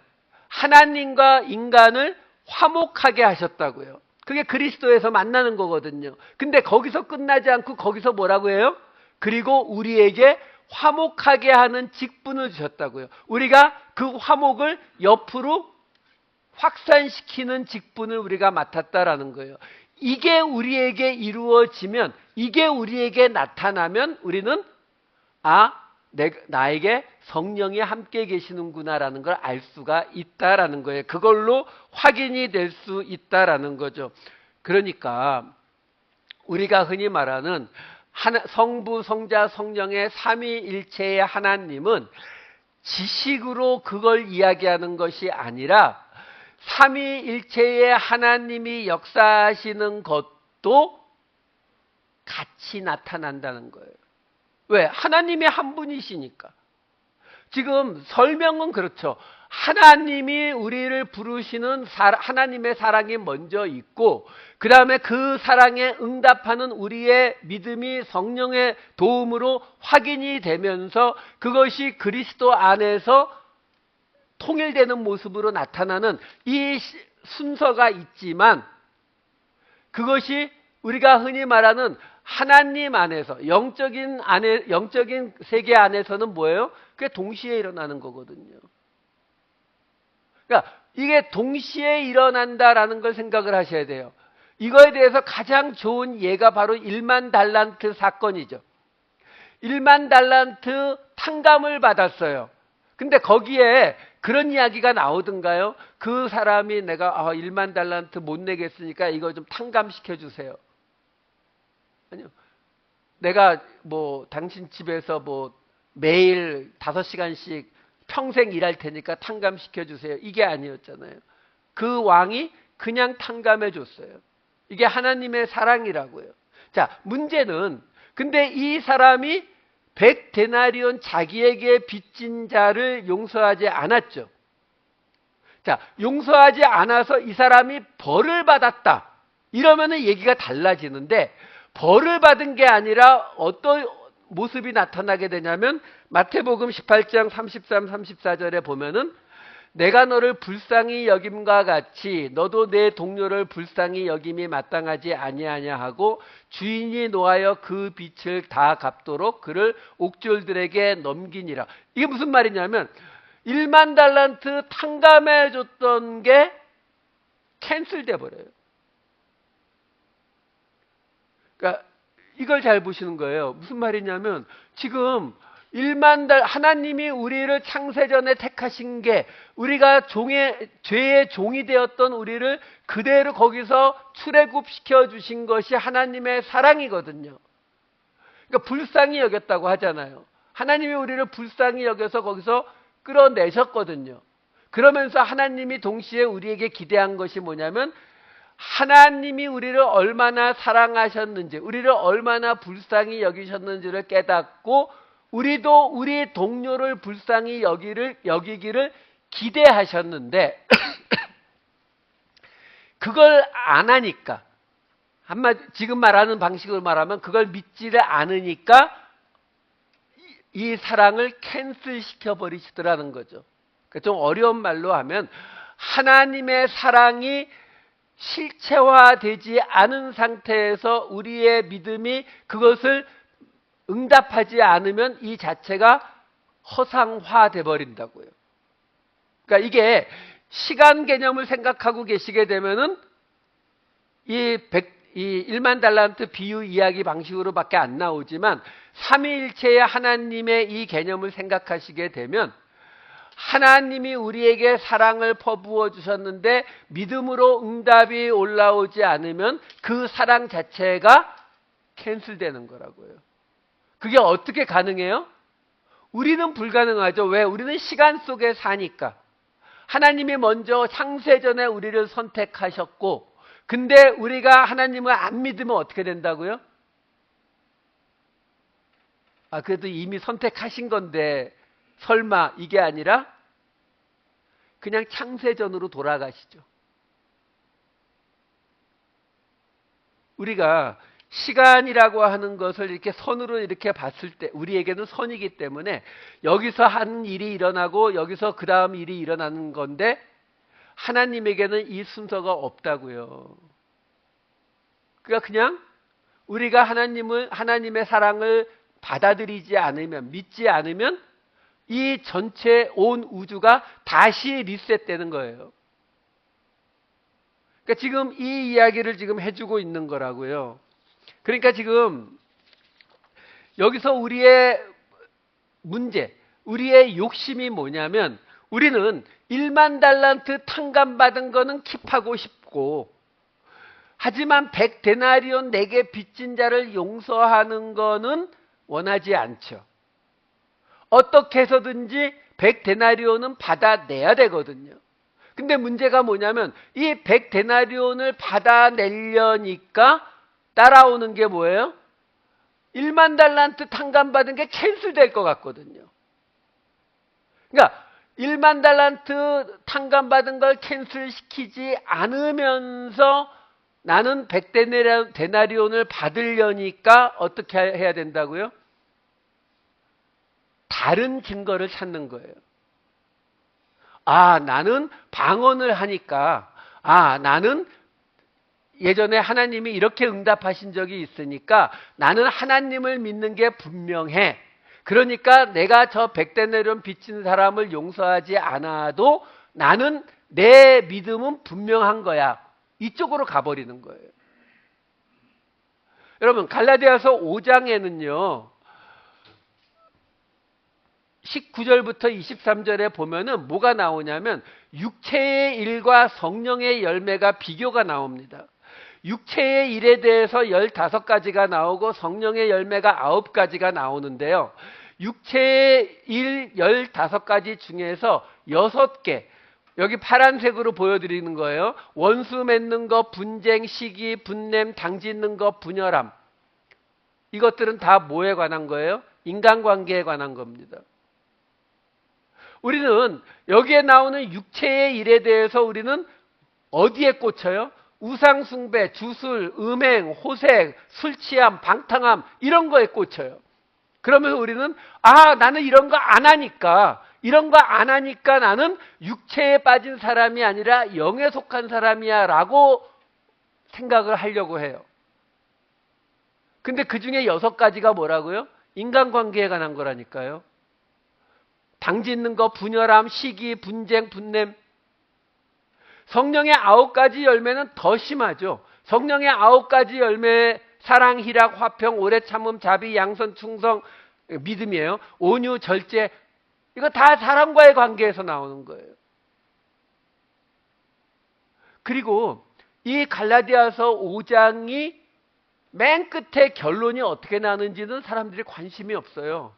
하나님과 인간을 화목하게 하셨다고요. 그게 그리스도에서 만나는 거거든요. 근데 거기서 끝나지 않고 거기서 뭐라고 해요? 그리고 우리에게 화목하게 하는 직분을 주셨다고요. 우리가 그 화목을 옆으로 확산시키는 직분을 우리가 맡았다라는 거예요. 이게 우리에게 이루어지면, 이게 우리에게 나타나면 우리는 나에게 성령이 함께 계시는구나라는 걸 알 수가 있다라는 거예요. 그걸로 확인이 될 수 있다라는 거죠. 그러니까 우리가 흔히 말하는 성부, 성자, 성령의 삼위일체의 하나님은 지식으로 그걸 이야기하는 것이 아니라 삼위일체의 하나님이 역사하시는 것도 같이 나타난다는 거예요. 왜? 하나님이 한 분이시니까. 지금 설명은 그렇죠. 하나님이 우리를 부르시는 하나님의 사랑이 먼저 있고, 그 다음에 그 사랑에 응답하는 우리의 믿음이 성령의 도움으로 확인이 되면서 그것이 그리스도 안에서 통일되는 모습으로 나타나는 이 순서가 있지만, 그것이 우리가 흔히 말하는 하나님 안에서 영적인 세계 안에서는 뭐예요? 그게 동시에 일어나는 거거든요. 그러니까 이게 동시에 일어난다라는 걸 생각을 하셔야 돼요. 이거에 대해서 가장 좋은 예가 바로 1만 달란트 사건이죠. 1만 달란트 탕감을 받았어요. 근데 거기에 그런 이야기가 나오던가요? 그 사람이 내가 1만 달란트 못 내겠으니까 이거 좀 탕감시켜 주세요. 아니요. 내가 당신 집에서 매일 5시간씩 평생 일할 테니까 탕감시켜 주세요. 이게 아니었잖아요. 그 왕이 그냥 탕감해 줬어요. 이게 하나님의 사랑이라고요. 자, 문제는 근데 이 사람이 100데나리온 자기에게 빚진 자를 용서하지 않았죠. 자, 용서하지 않아서 이 사람이 벌을 받았다. 이러면은 얘기가 달라지는데, 벌을 받은 게 아니라 어떤 모습이 나타나게 되냐면 마태복음 18장 33, 34절에 보면은 내가 너를 불쌍히 여김과 같이 너도 내 동료를 불쌍히 여김이 마땅하지 아니하냐 하고 주인이 노하여 그 빚을 다 갚도록 그를 옥졸들에게 넘기니라. 이게 무슨 말이냐면 1만 달란트 탕감해 줬던 게 캔슬돼 버려요. 그러니까 이걸 잘 보시는 거예요. 무슨 말이냐면 지금 하나님이 우리를 창세전에 택하신 게 우리가 죄의 종이 되었던 우리를 그대로 거기서 출애굽시켜 주신 것이 하나님의 사랑이거든요. 그러니까 불쌍히 여겼다고 하잖아요. 하나님이 우리를 불쌍히 여겨서 거기서 끌어내셨거든요. 그러면서 하나님이 동시에 우리에게 기대한 것이 뭐냐면 하나님이 우리를 얼마나 사랑하셨는지, 우리를 얼마나 불쌍히 여기셨는지를 깨닫고 우리도 우리 동료를 불쌍히 여기기를 기대하셨는데 그걸 안 하니까, 지금 말하는 방식으로 말하면 그걸 믿지를 않으니까 이 사랑을 캔슬시켜 버리시더라는 거죠. 그러니까 좀 어려운 말로 하면 하나님의 사랑이 실체화되지 않은 상태에서 우리의 믿음이 그것을 응답하지 않으면 이 자체가 허상화돼 버린다고요. 그러니까 이게 시간 개념을 생각하고 계시게 되면은 이 1만 달란트 비유 이야기 방식으로밖에 안 나오지만 삼위일체의 하나님의 이 개념을 생각하시게 되면 하나님이 우리에게 사랑을 퍼부어 주셨는데 믿음으로 응답이 올라오지 않으면 그 사랑 자체가 캔슬되는 거라고요. 그게 어떻게 가능해요? 우리는 불가능하죠. 왜? 우리는 시간 속에 사니까. 하나님이 먼저 창세전에 우리를 선택하셨고, 근데 우리가 하나님을 안 믿으면 어떻게 된다고요? 그래도 이미 선택하신 건데 설마 이게 아니라 그냥 창세전으로 돌아가시죠. 우리가 시간이라고 하는 것을 이렇게 선으로 이렇게 봤을 때 우리에게는 선이기 때문에 여기서 한 일이 일어나고 여기서 그 다음 일이 일어나는 건데 하나님에게는 이 순서가 없다고요. 그러니까 그냥 우리가 하나님의 사랑을 받아들이지 않으면, 믿지 않으면 이 전체 온 우주가 다시 리셋되는 거예요. 그러니까 지금 이 이야기를 지금 해주고 있는 거라고요. 그러니까 지금 여기서 우리의 문제, 우리의 욕심이 뭐냐면 우리는 1만 달란트 탕감받은 거는 킵하고 싶고, 하지만 100데나리온 내게 빚진 자를 용서하는 거는 원하지 않죠. 어떻게 해서든지 100데나리온은 받아내야 되거든요. 근데 문제가 뭐냐면 이 100데나리온을 받아내려니까 따라오는 게 뭐예요? 1만 달란트 탕감받은 게 캔슬될 것 같거든요. 그러니까 1만 달란트 탕감받은 걸 캔슬시키지 않으면서 나는 100데나리온을 받으려니까 어떻게 해야 된다고요? 다른 증거를 찾는 거예요. 나는 방언을 하니까, 나는 예전에 하나님이 이렇게 응답하신 적이 있으니까 나는 하나님을 믿는 게 분명해. 그러니까 내가 저 100데나리온 빚진 사람을 용서하지 않아도 나는 내 믿음은 분명한 거야. 이쪽으로 가버리는 거예요. 여러분, 갈라디아서 5장에는요 19절부터 23절에 보면은 뭐가 나오냐면 육체의 일과 성령의 열매가 비교가 나옵니다. 육체의 일에 대해서 15가지가 나오고 성령의 열매가 9가지가 나오는데요. 육체의 일 15가지 중에서 6개, 여기 파란색으로 보여드리는 거예요. 원수 맺는 것, 분쟁, 시기, 분냄, 당짓는 것, 분열함. 이것들은 다 뭐에 관한 거예요? 인간관계에 관한 겁니다. 우리는 여기에 나오는 육체의 일에 대해서 우리는 어디에 꽂혀요? 우상숭배, 주술, 음행, 호색, 술취함, 방탕함 이런 거에 꽂혀요. 그러면서 우리는 나는 이런 거 안 하니까 나는 육체에 빠진 사람이 아니라 영에 속한 사람이야 라고 생각을 하려고 해요. 근데 그 중에 6가지가 뭐라고요? 인간관계에 관한 거라니까요. 당짓는 거, 분열함, 시기, 분쟁, 분냄. 성령의 9가지 열매는 더 심하죠. 성령의 9가지 열매, 사랑, 희락, 화평, 오래 참음, 자비, 양선, 충성, 믿음이에요. 온유, 절제. 이거 다 사람과의 관계에서 나오는 거예요. 그리고 이 갈라디아서 5장이 맨 끝에 결론이 어떻게 나는지는 사람들이 관심이 없어요.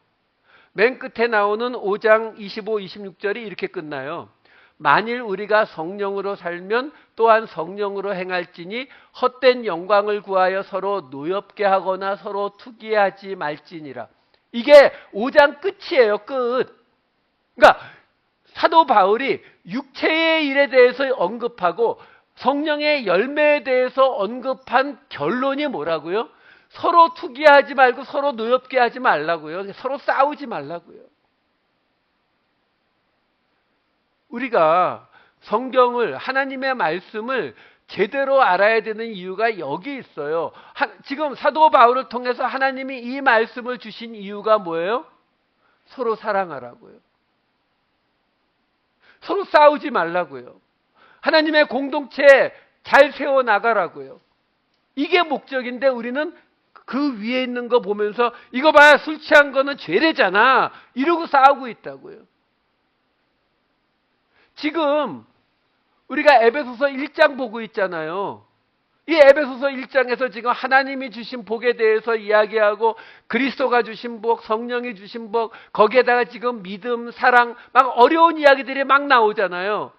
맨 끝에 나오는 5장 25, 26절이 이렇게 끝나요. 만일 우리가 성령으로 살면 또한 성령으로 행할지니 헛된 영광을 구하여 서로 노엽게 하거나 서로 투기하지 말지니라. 이게 5장 끝이에요. 끝. 그러니까 사도 바울이 육체의 일에 대해서 언급하고 성령의 열매에 대해서 언급한 결론이 뭐라고요? 서로 투기하지 말고 서로 노엽게 하지 말라고요. 서로 싸우지 말라고요. 우리가 성경을, 하나님의 말씀을 제대로 알아야 되는 이유가 여기 있어요. 지금 사도 바울을 통해서 하나님이 이 말씀을 주신 이유가 뭐예요? 서로 사랑하라고요. 서로 싸우지 말라고요. 하나님의 공동체 잘 세워나가라고요. 이게 목적인데 우리는 그 위에 있는 거 보면서 이거 봐야 술 취한 거는 죄래잖아 이러고 싸우고 있다고요. 지금 우리가 에베소서 1장 보고 있잖아요. 이 에베소서 1장에서 지금 하나님이 주신 복에 대해서 이야기하고 그리스도가 주신 복, 성령이 주신 복, 거기에다가 지금 믿음, 사랑, 막 어려운 이야기들이 막 나오잖아요.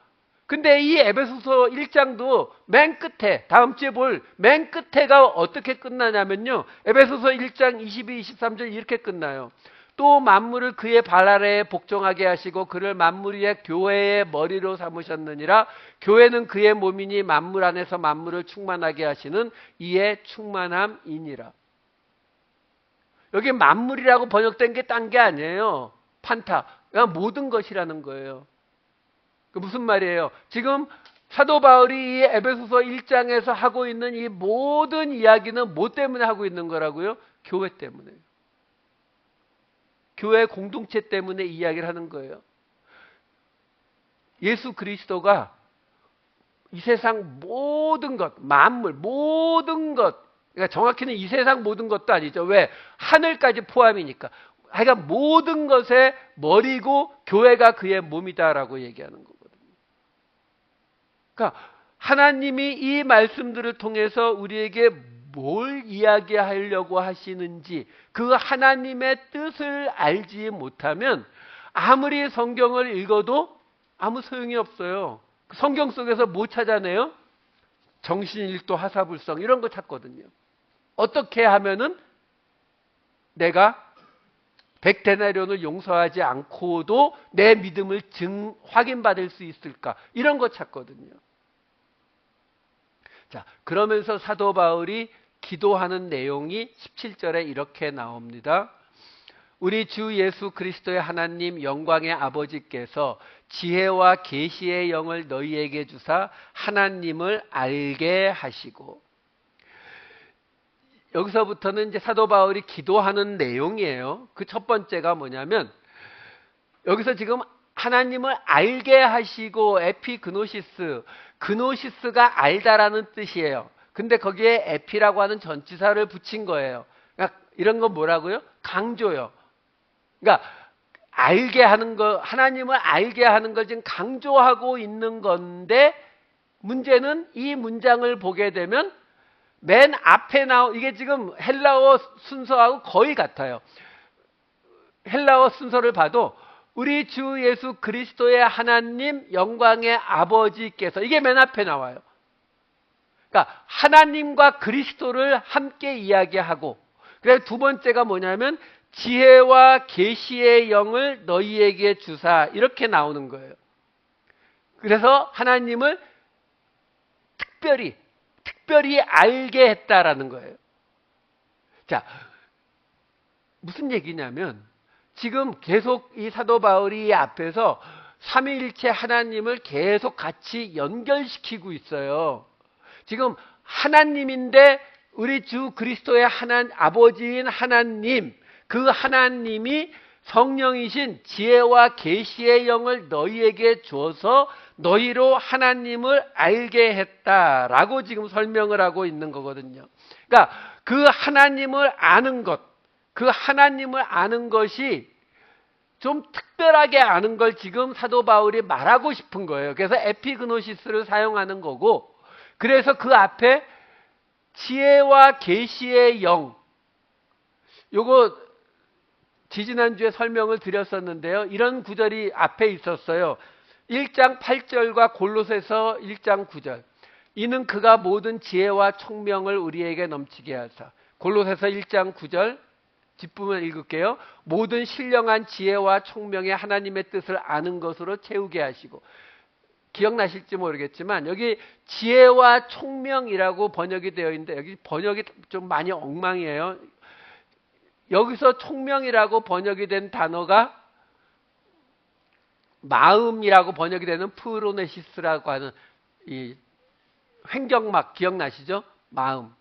근데 이 에베소서 1장도 맨 끝에, 다음 주에 볼 맨 끝에가 어떻게 끝나냐면요. 에베소서 1장 22, 23절 이렇게 끝나요. 또 만물을 그의 발 아래에 복종하게 하시고 그를 만물 위에 교회의 머리로 삼으셨느니라. 교회는 그의 몸이니 만물 안에서 만물을 충만하게 하시는 이의 충만함이니라. 여기 만물이라고 번역된 게 딴 게 아니에요. 판타. 그냥 모든 것이라는 거예요. 그 무슨 말이에요? 지금 사도 바울이 이 에베소서 1장에서 하고 있는 이 모든 이야기는 뭐 때문에 하고 있는 거라고요? 교회 때문에. 교회 공동체 때문에 이야기를 하는 거예요. 예수 그리스도가 이 세상 모든 것, 만물, 모든 것, 그러니까 정확히는 이 세상 모든 것도 아니죠. 왜? 하늘까지 포함이니까. 하여간 모든 것의 머리고 교회가 그의 몸이다라고 얘기하는 거거든요. 그러니까 하나님이 이 말씀들을 통해서 우리에게 뭘 이야기하려고 하시는지 그 하나님의 뜻을 알지 못하면 아무리 성경을 읽어도 아무 소용이 없어요. 성경 속에서 뭐 찾아내요? 정신일도 하사불성 이런 거 찾거든요. 어떻게 하면은 내가 100데나리온을 용서하지 않고도 내 믿음을 확인받을 수 있을까? 이런 거 찾거든요. 자, 그러면서 사도 바울이 기도하는 내용이 17절에 이렇게 나옵니다. 우리 주 예수 그리스도의 하나님 영광의 아버지께서 지혜와 계시의 영을 너희에게 주사 하나님을 알게 하시고, 여기서부터는 이제 사도 바울이 기도하는 내용이에요. 그 첫 번째가 뭐냐면 여기서 지금 하나님을 알게 하시고 에피그노시스, 그노시스가 알다라는 뜻이에요. 근데 거기에 에피라고 하는 전치사를 붙인 거예요. 그러니까 이런 건 뭐라고요? 강조요. 그러니까 알게 하는 거, 하나님을 알게 하는 걸 지금 강조하고 있는 건데 문제는 이 문장을 보게 되면 맨 앞에 이게 지금 헬라어 순서하고 거의 같아요. 헬라어 순서를 봐도 우리 주 예수 그리스도의 하나님 영광의 아버지께서 이게 맨 앞에 나와요. 그러니까 하나님과 그리스도를 함께 이야기하고, 그래서 두 번째가 뭐냐면 지혜와 계시의 영을 너희에게 주사 이렇게 나오는 거예요. 그래서 하나님을 특별히 알게 했다라는 거예요. 자, 무슨 얘기냐면 지금 계속 이 사도 바울이 앞에서 삼위일체 하나님을 계속 같이 연결시키고 있어요. 지금 하나님인데 우리 주 그리스도의 아버지인 하나님, 그 하나님이 성령이신 지혜와 계시의 영을 너희에게 주어서 너희로 하나님을 알게 했다라고 지금 설명을 하고 있는 거거든요. 그러니까 그 하나님을 아는 것, 그 하나님을 아는 것이 좀 특별하게 아는 걸 지금 사도 바울이 말하고 싶은 거예요. 그래서 에피그노시스를 사용하는 거고, 그래서 그 앞에 지혜와 계시의 영, 요거 지지난주에 설명을 드렸었는데요. 이런 구절이 앞에 있었어요. 1장 8절과 골로새서 1장 9절. 이는 그가 모든 지혜와 총명을 우리에게 넘치게 하사. 골로새서 1장 9절 뒷부분 읽을게요. 모든 신령한 지혜와 총명의 하나님의 뜻을 아는 것으로 채우게 하시고. 기억나실지 모르겠지만 여기 지혜와 총명이라고 번역이 되어 있는데 여기 번역이 좀 많이 엉망이에요. 여기서 총명이라고 번역이 된 단어가 마음이라고 번역이 되는 프로네시스라고 하는 이 횡격막 기억나시죠? 마음.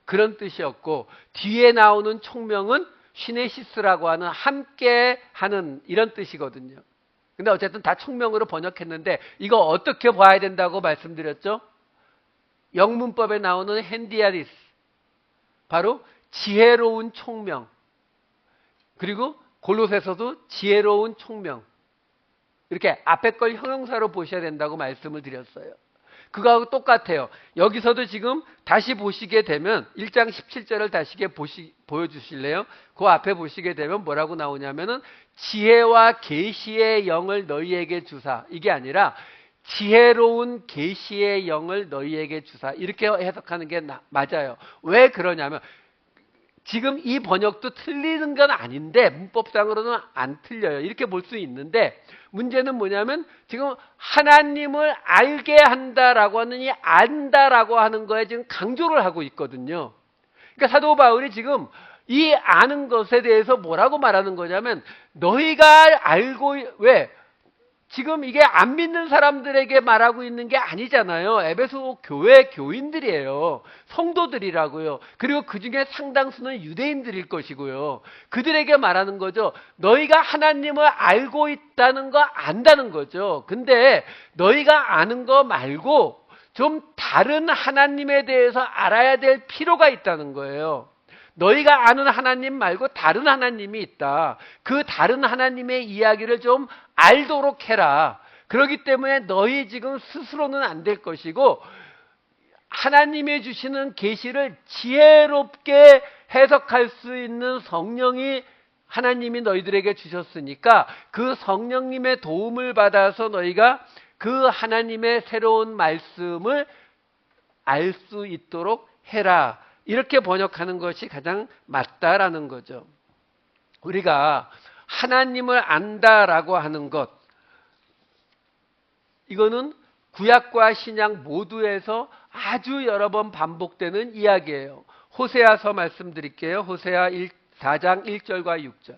그런 뜻이었고, 뒤에 나오는 총명은 시네시스라고 하는 함께 하는 이런 뜻이거든요. 근데 어쨌든 다 총명으로 번역했는데 이거 어떻게 봐야 된다고 말씀드렸죠? 영문법에 나오는 핸디아리스, 바로 지혜로운 총명. 그리고 골로새서도 지혜로운 총명. 이렇게 앞에 걸 형용사로 보셔야 된다고 말씀을 드렸어요. 그거하고 똑같아요. 여기서도 지금 다시 보시게 되면 1장 17절을 다시 보여주실래요? 그 앞에 보시게 되면 뭐라고 나오냐면은 지혜와 계시의 영을 너희에게 주사, 이게 아니라 지혜로운 계시의 영을 너희에게 주사, 이렇게 해석하는 게 맞아요. 왜 그러냐면 지금 이 번역도 틀리는 건 아닌데 문법상으로는 안 틀려요. 이렇게 볼 수 있는데 문제는 뭐냐면 지금 하나님을 알게 한다라고 하느니 안다라고 하는 거에 지금 강조를 하고 있거든요. 그러니까 사도 바울이 지금 이 아는 것에 대해서 뭐라고 말하는 거냐면 너희가 알고, 왜? 지금 이게 안 믿는 사람들에게 말하고 있는 게 아니잖아요. 에베소 교회 교인들이에요. 성도들이라고요. 그리고 그 중에 상당수는 유대인들일 것이고요. 그들에게 말하는 거죠. 너희가 하나님을 알고 있다는 거 안다는 거죠. 근데 너희가 아는 거 말고 좀 다른 하나님에 대해서 알아야 될 필요가 있다는 거예요. 너희가 아는 하나님 말고 다른 하나님이 있다. 그 다른 하나님의 이야기를 좀 알도록 해라. 그렇기 때문에 너희 지금 스스로는 안 될 것이고 하나님이 주시는 계시를 지혜롭게 해석할 수 있는 성령이 하나님이 너희들에게 주셨으니까 그 성령님의 도움을 받아서 너희가 그 하나님의 새로운 말씀을 알 수 있도록 해라. 이렇게 번역하는 것이 가장 맞다라는 거죠. 우리가 하나님을 안다라고 하는 것, 이거는 구약과 신약 모두에서 아주 여러 번 반복되는 이야기예요. 호세아서 말씀드릴게요. 호세아 4장 1절과 6절.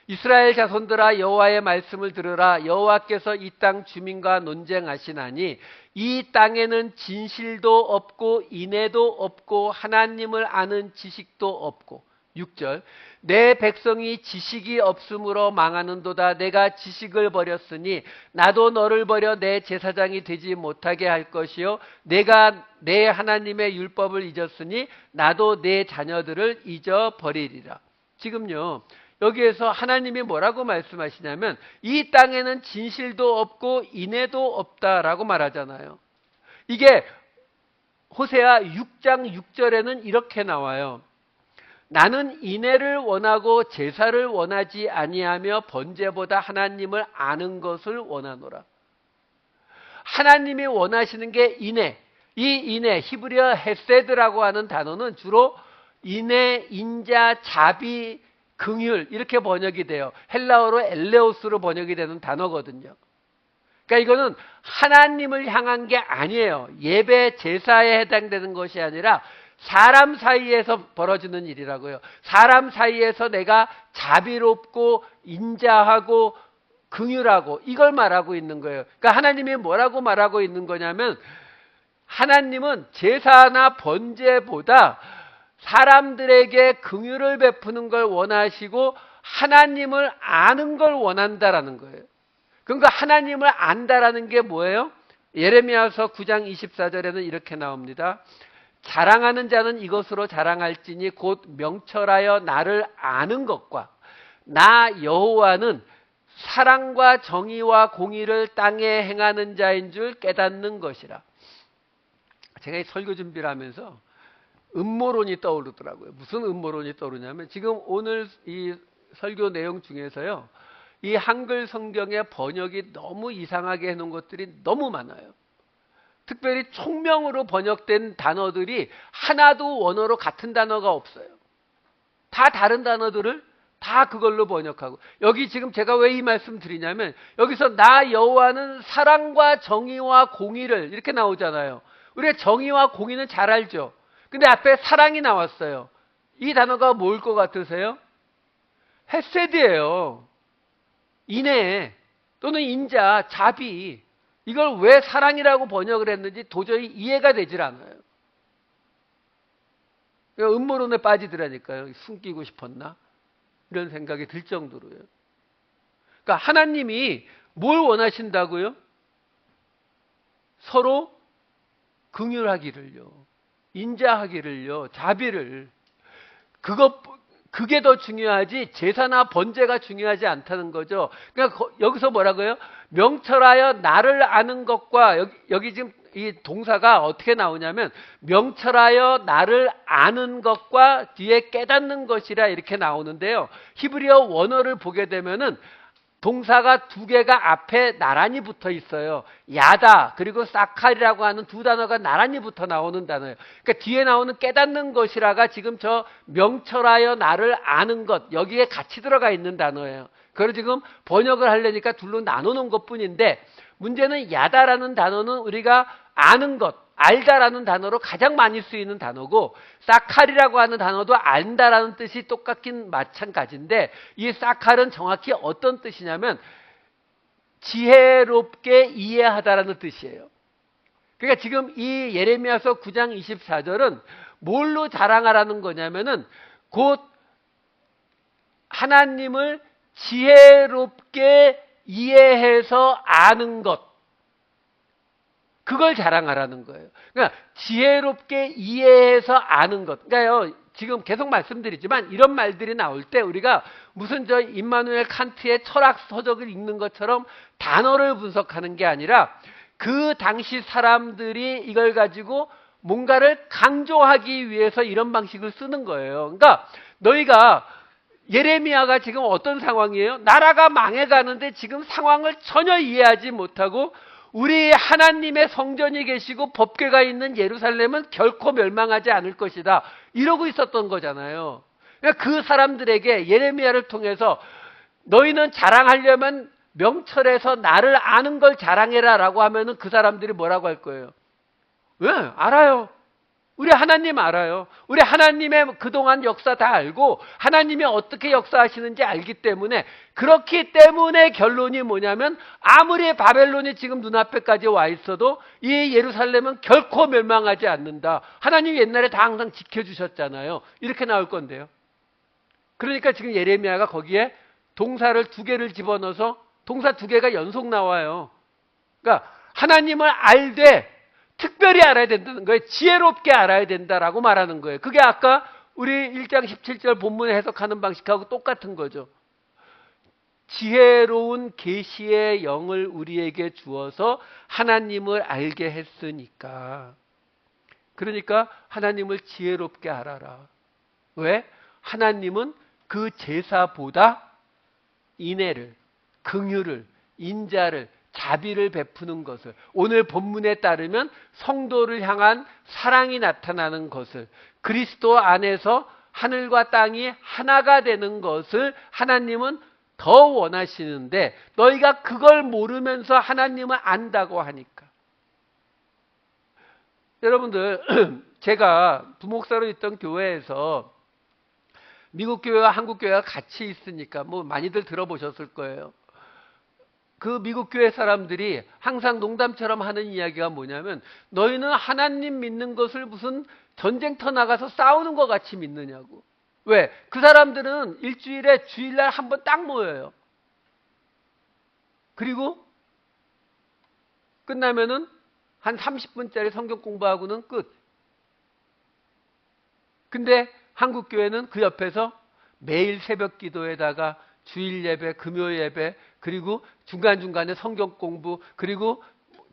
이스라엘 자손들아 여호와의 말씀을 들으라. 여호와께서 이 땅 주민과 논쟁하시나니 이 땅에는 진실도 없고 인애도 없고 하나님을 아는 지식도 없고. 6절. 내 백성이 지식이 없으므로 망하는도다. 내가 지식을 버렸으니 나도 너를 버려 내 제사장이 되지 못하게 할 것이요 내가 내 하나님의 율법을 잊었으니 나도 내 자녀들을 잊어버리리라. 지금요 여기에서 하나님이 뭐라고 말씀하시냐면 이 땅에는 진실도 없고 인애도 없다라고 말하잖아요. 이게 호세아 6장 6절에는 이렇게 나와요. 나는 인애를 원하고 제사를 원하지 아니하며 번제보다 하나님을 아는 것을 원하노라. 하나님이 원하시는 게 인애. 이 인애, 히브리어 헤세드라고 하는 단어는 주로 인애, 인자, 자비, 긍휼 이렇게 번역이 돼요. 헬라어로 엘레오스로 번역이 되는 단어거든요. 그러니까 이거는 하나님을 향한 게 아니에요. 예배, 제사에 해당되는 것이 아니라 사람 사이에서 벌어지는 일이라고요. 사람 사이에서 내가 자비롭고 인자하고 긍휼하고 이걸 말하고 있는 거예요. 그러니까 하나님이 뭐라고 말하고 있는 거냐면 하나님은 제사나 번제보다 사람들에게 긍휼을 베푸는 걸 원하시고 하나님을 아는 걸 원한다라는 거예요. 그러니까 하나님을 안다라는 게 뭐예요? 예레미야서 9장 24절에는 이렇게 나옵니다. 자랑하는 자는 이것으로 자랑할지니 곧 명철하여 나를 아는 것과 나 여호와는 사랑과 정의와 공의를 땅에 행하는 자인 줄 깨닫는 것이라. 제가 이 설교 준비를 하면서 음모론이 떠오르더라고요. 무슨 음모론이 떠오르냐면 지금 오늘 이 설교 내용 중에서요. 이 한글 성경의 번역이 너무 이상하게 해놓은 것들이 너무 많아요. 특별히 총명으로 번역된 단어들이 하나도 원어로 같은 단어가 없어요. 다 다른 단어들을 다 그걸로 번역하고. 여기 지금 제가 왜 이 말씀 드리냐면 여기서 나 여호와는 사랑과 정의와 공의를 이렇게 나오잖아요. 우리가 정의와 공의는 잘 알죠. 근데 앞에 사랑이 나왔어요. 이 단어가 뭘 것 같으세요? 헤세드예요. 인애 또는 인자, 자비. 이걸 왜 사랑이라고 번역을 했는지 도저히 이해가 되질 않아요. 음모론에 빠지더라니까요. 숨기고 싶었나? 이런 생각이 들 정도로요. 그러니까 하나님이 뭘 원하신다고요? 서로 긍휼하기를요. 인자하기를요. 자비를. 그게 더 중요하지 제사나 번제가 중요하지 않다는 거죠. 그러니까 여기서 뭐라고요? 명철하여 나를 아는 것과 여기 지금 이 동사가 어떻게 나오냐면 명철하여 나를 아는 것과 뒤에 깨닫는 것이라 이렇게 나오는데요. 히브리어 원어를 보게 되면은 동사가 두 개가 앞에 나란히 붙어 있어요. 야다 그리고 사칼이라고 하는 두 단어가 나란히 붙어 나오는 단어예요. 그러니까 뒤에 나오는 깨닫는 것이라가 지금 저 명철하여 나를 아는 것 여기에 같이 들어가 있는 단어예요. 그걸 지금 번역을 하려니까 둘로 나누는 것뿐인데 문제는 야다라는 단어는 우리가 아는 것, 알다라는 단어로 가장 많이 쓰이는 단어고 사칼이라고 하는 단어도 안다라는 뜻이 똑같긴 마찬가지인데 이 사칼은 정확히 어떤 뜻이냐면 지혜롭게 이해하다라는 뜻이에요. 그러니까 지금 이 예레미야서 9장 24절은 뭘로 자랑하라는 거냐면은 곧 하나님을 지혜롭게 이해해서 아는 것 그걸 자랑하라는 거예요. 그러니까 지혜롭게 이해해서 아는 것. 그러니까요. 지금 계속 말씀드리지만 이런 말들이 나올 때 우리가 무슨 저 임마누엘 칸트의 철학 서적을 읽는 것처럼 단어를 분석하는 게 아니라 그 당시 사람들이 이걸 가지고 뭔가를 강조하기 위해서 이런 방식을 쓰는 거예요. 그러니까 너희가 예레미야가 지금 어떤 상황이에요? 나라가 망해가는데 지금 상황을 전혀 이해하지 못하고 우리 하나님의 성전이 계시고 법궤가 있는 예루살렘은 결코 멸망하지 않을 것이다. 이러고 있었던 거잖아요. 그러니까 그 사람들에게 예레미야를 통해서 너희는 자랑하려면 명철에서 나를 아는 걸 자랑해라 라고 하면은 그 사람들이 뭐라고 할 거예요? 왜? 알아요. 우리 하나님 알아요. 우리 하나님의 그동안 역사 다 알고 하나님이 어떻게 역사하시는지 알기 때문에 그렇기 때문에 결론이 뭐냐면 아무리 바벨론이 지금 눈앞에까지 와 있어도 이 예루살렘은 결코 멸망하지 않는다. 하나님이 옛날에 다 항상 지켜주셨잖아요. 이렇게 나올 건데요. 그러니까 지금 예레미야가 거기에 동사를 두 개를 집어넣어서 동사 두 개가 연속 나와요. 그러니까 하나님을 알되 특별히 알아야 된다는 거예요. 지혜롭게 알아야 된다라고 말하는 거예요. 그게 아까 우리 1장 17절 본문에 해석하는 방식하고 똑같은 거죠. 지혜로운 계시의 영을 우리에게 주어서 하나님을 알게 했으니까. 그러니까 하나님을 지혜롭게 알아라. 왜? 하나님은 그 제사보다 인애를, 긍휼을, 인자를, 자비를 베푸는 것을 오늘 본문에 따르면 성도를 향한 사랑이 나타나는 것을 그리스도 안에서 하늘과 땅이 하나가 되는 것을 하나님은 더 원하시는데 너희가 그걸 모르면서 하나님을 안다고 하니까 여러분들 제가 부목사로 있던 교회에서 미국 교회와 한국 교회가 같이 있으니까 뭐 많이들 들어보셨을 거예요. 그 미국 교회 사람들이 항상 농담처럼 하는 이야기가 뭐냐면 너희는 하나님 믿는 것을 무슨 전쟁터 나가서 싸우는 것 같이 믿느냐고. 왜? 그 사람들은 일주일에 주일날 한 번 딱 모여요. 그리고 끝나면은 한 30분짜리 성경 공부하고는 끝. 근데 한국 교회는 그 옆에서 매일 새벽 기도에다가 주일 예배, 금요 예배, 그리고 중간중간에 성경 공부, 그리고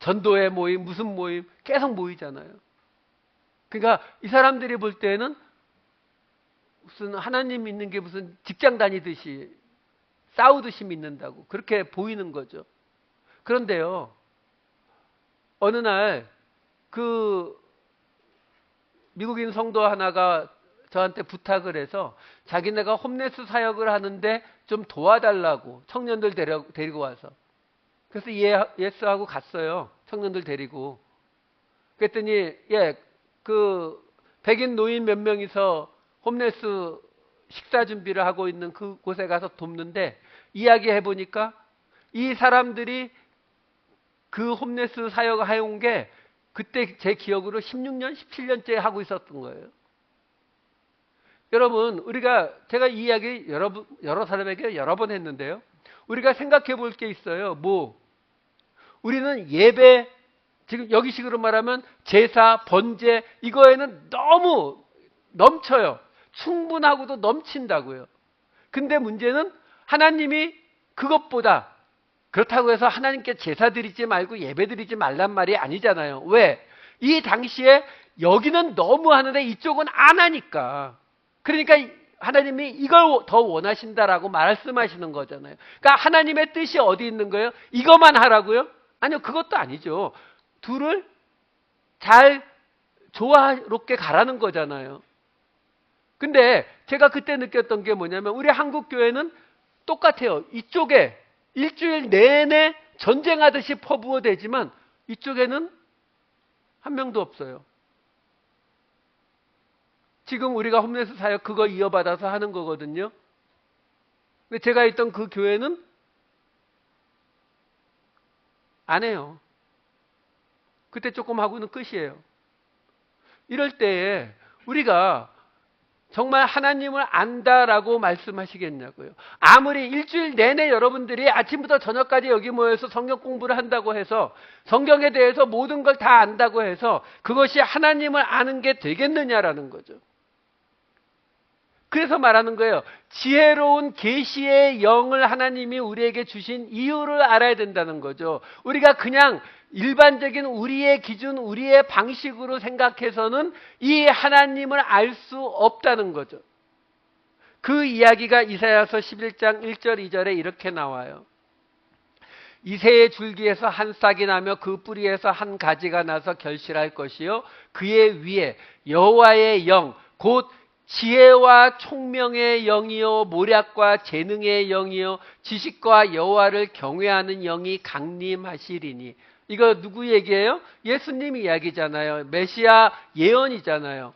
전도회 모임, 무슨 모임 계속 모이잖아요. 그러니까 이 사람들이 볼 때는 무슨 하나님 믿는 게 무슨 직장 다니듯이 싸우듯이 믿는다고 그렇게 보이는 거죠. 그런데요, 어느 날 그 미국인 성도 하나가 저한테 부탁을 해서 자기네가 홈레스 사역을 하는데 좀 도와달라고 청년들 데리고 와서 그래서 예스하고 갔어요. 청년들 데리고. 그랬더니 그 백인 노인 몇 명이서 홈레스 식사 준비를 하고 있는 그곳에 가서 돕는데 이야기해 보니까 이 사람들이 그 홈레스 사역을 해온 게 그때 제 기억으로 16년, 17년째 하고 있었던 거예요. 여러분, 제가 이 이야기 여러 사람에게 여러 번 했는데요. 우리가 생각해 볼 게 있어요. 우리는 예배, 지금 여기식으로 말하면 제사, 번제, 이거에는 너무 넘쳐요. 충분하고도 넘친다고요. 근데 문제는 하나님이 그것보다 그렇다고 해서 하나님께 제사 드리지 말고 예배 드리지 말란 말이 아니잖아요. 왜? 이 당시에 여기는 너무 하는데 이쪽은 안 하니까. 그러니까 하나님이 이걸 더 원하신다라고 말씀하시는 거잖아요. 그러니까 하나님의 뜻이 어디 있는 거예요? 이것만 하라고요? 아니요, 그것도 아니죠. 둘을 잘 조화롭게 가라는 거잖아요. 근데 제가 그때 느꼈던 게 뭐냐면 우리 한국 교회는 똑같아요. 이쪽에 일주일 내내 전쟁하듯이 퍼부어대지만 이쪽에는 한 명도 없어요. 지금 우리가 홈레스 사역 그거 이어받아서 하는 거거든요. 근데 제가 있던 그 교회는 안 해요. 그때 조금 하고는 끝이에요. 이럴 때에 우리가 정말 하나님을 안다라고 말씀하시겠냐고요. 아무리 일주일 내내 여러분들이 아침부터 저녁까지 여기 모여서 성경 공부를 한다고 해서 성경에 대해서 모든 걸 다 안다고 해서 그것이 하나님을 아는 게 되겠느냐라는 거죠. 그래서 말하는 거예요. 지혜로운 계시의 영을 하나님이 우리에게 주신 이유를 알아야 된다는 거죠. 우리가 그냥 일반적인 우리의 기준, 우리의 방식으로 생각해서는 이 하나님을 알 수 없다는 거죠. 그 이야기가 이사야서 11장 1절 2절에 이렇게 나와요. 이새의 줄기에서 한 싹이 나며 그 뿌리에서 한 가지가 나서 결실할 것이요 그의 위에 여호와의 영 곧 지혜와 총명의 영이요 모략과 재능의 영이요 지식과 여호와를 경외하는 영이 강림하시리니. 이거 누구 얘기예요? 예수님 이야기잖아요. 메시아 예언이잖아요.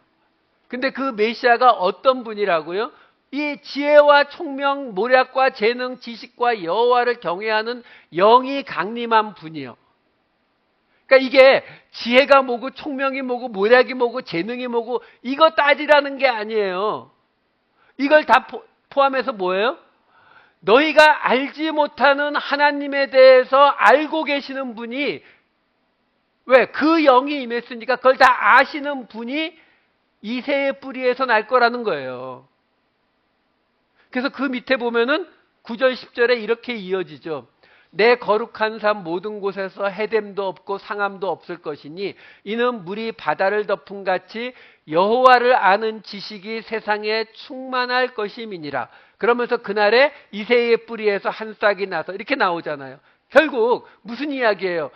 근데 그 메시아가 어떤 분이라고요? 이 지혜와 총명, 모략과 재능, 지식과 여호와를 경외하는 영이 강림한 분이요. 그러니까 이게 지혜가 뭐고 총명이 뭐고 모략이 뭐고 재능이 뭐고 이거 따지라는 게 아니에요. 이걸 다 포함해서 뭐예요? 너희가 알지 못하는 하나님에 대해서 알고 계시는 분이 왜? 그 영이 임했으니까 그걸 다 아시는 분이 이새의 뿌리에서 날 거라는 거예요. 그래서 그 밑에 보면은 9절 10절에 이렇게 이어지죠. 내 거룩한 삶 모든 곳에서 해됨도 없고 상함도 없을 것이니 이는 물이 바다를 덮은 같이 여호와를 아는 지식이 세상에 충만할 것임이니라. 그러면서 그날에 이새의 뿌리에서 한 싹이 나서 이렇게 나오잖아요. 결국 무슨 이야기예요?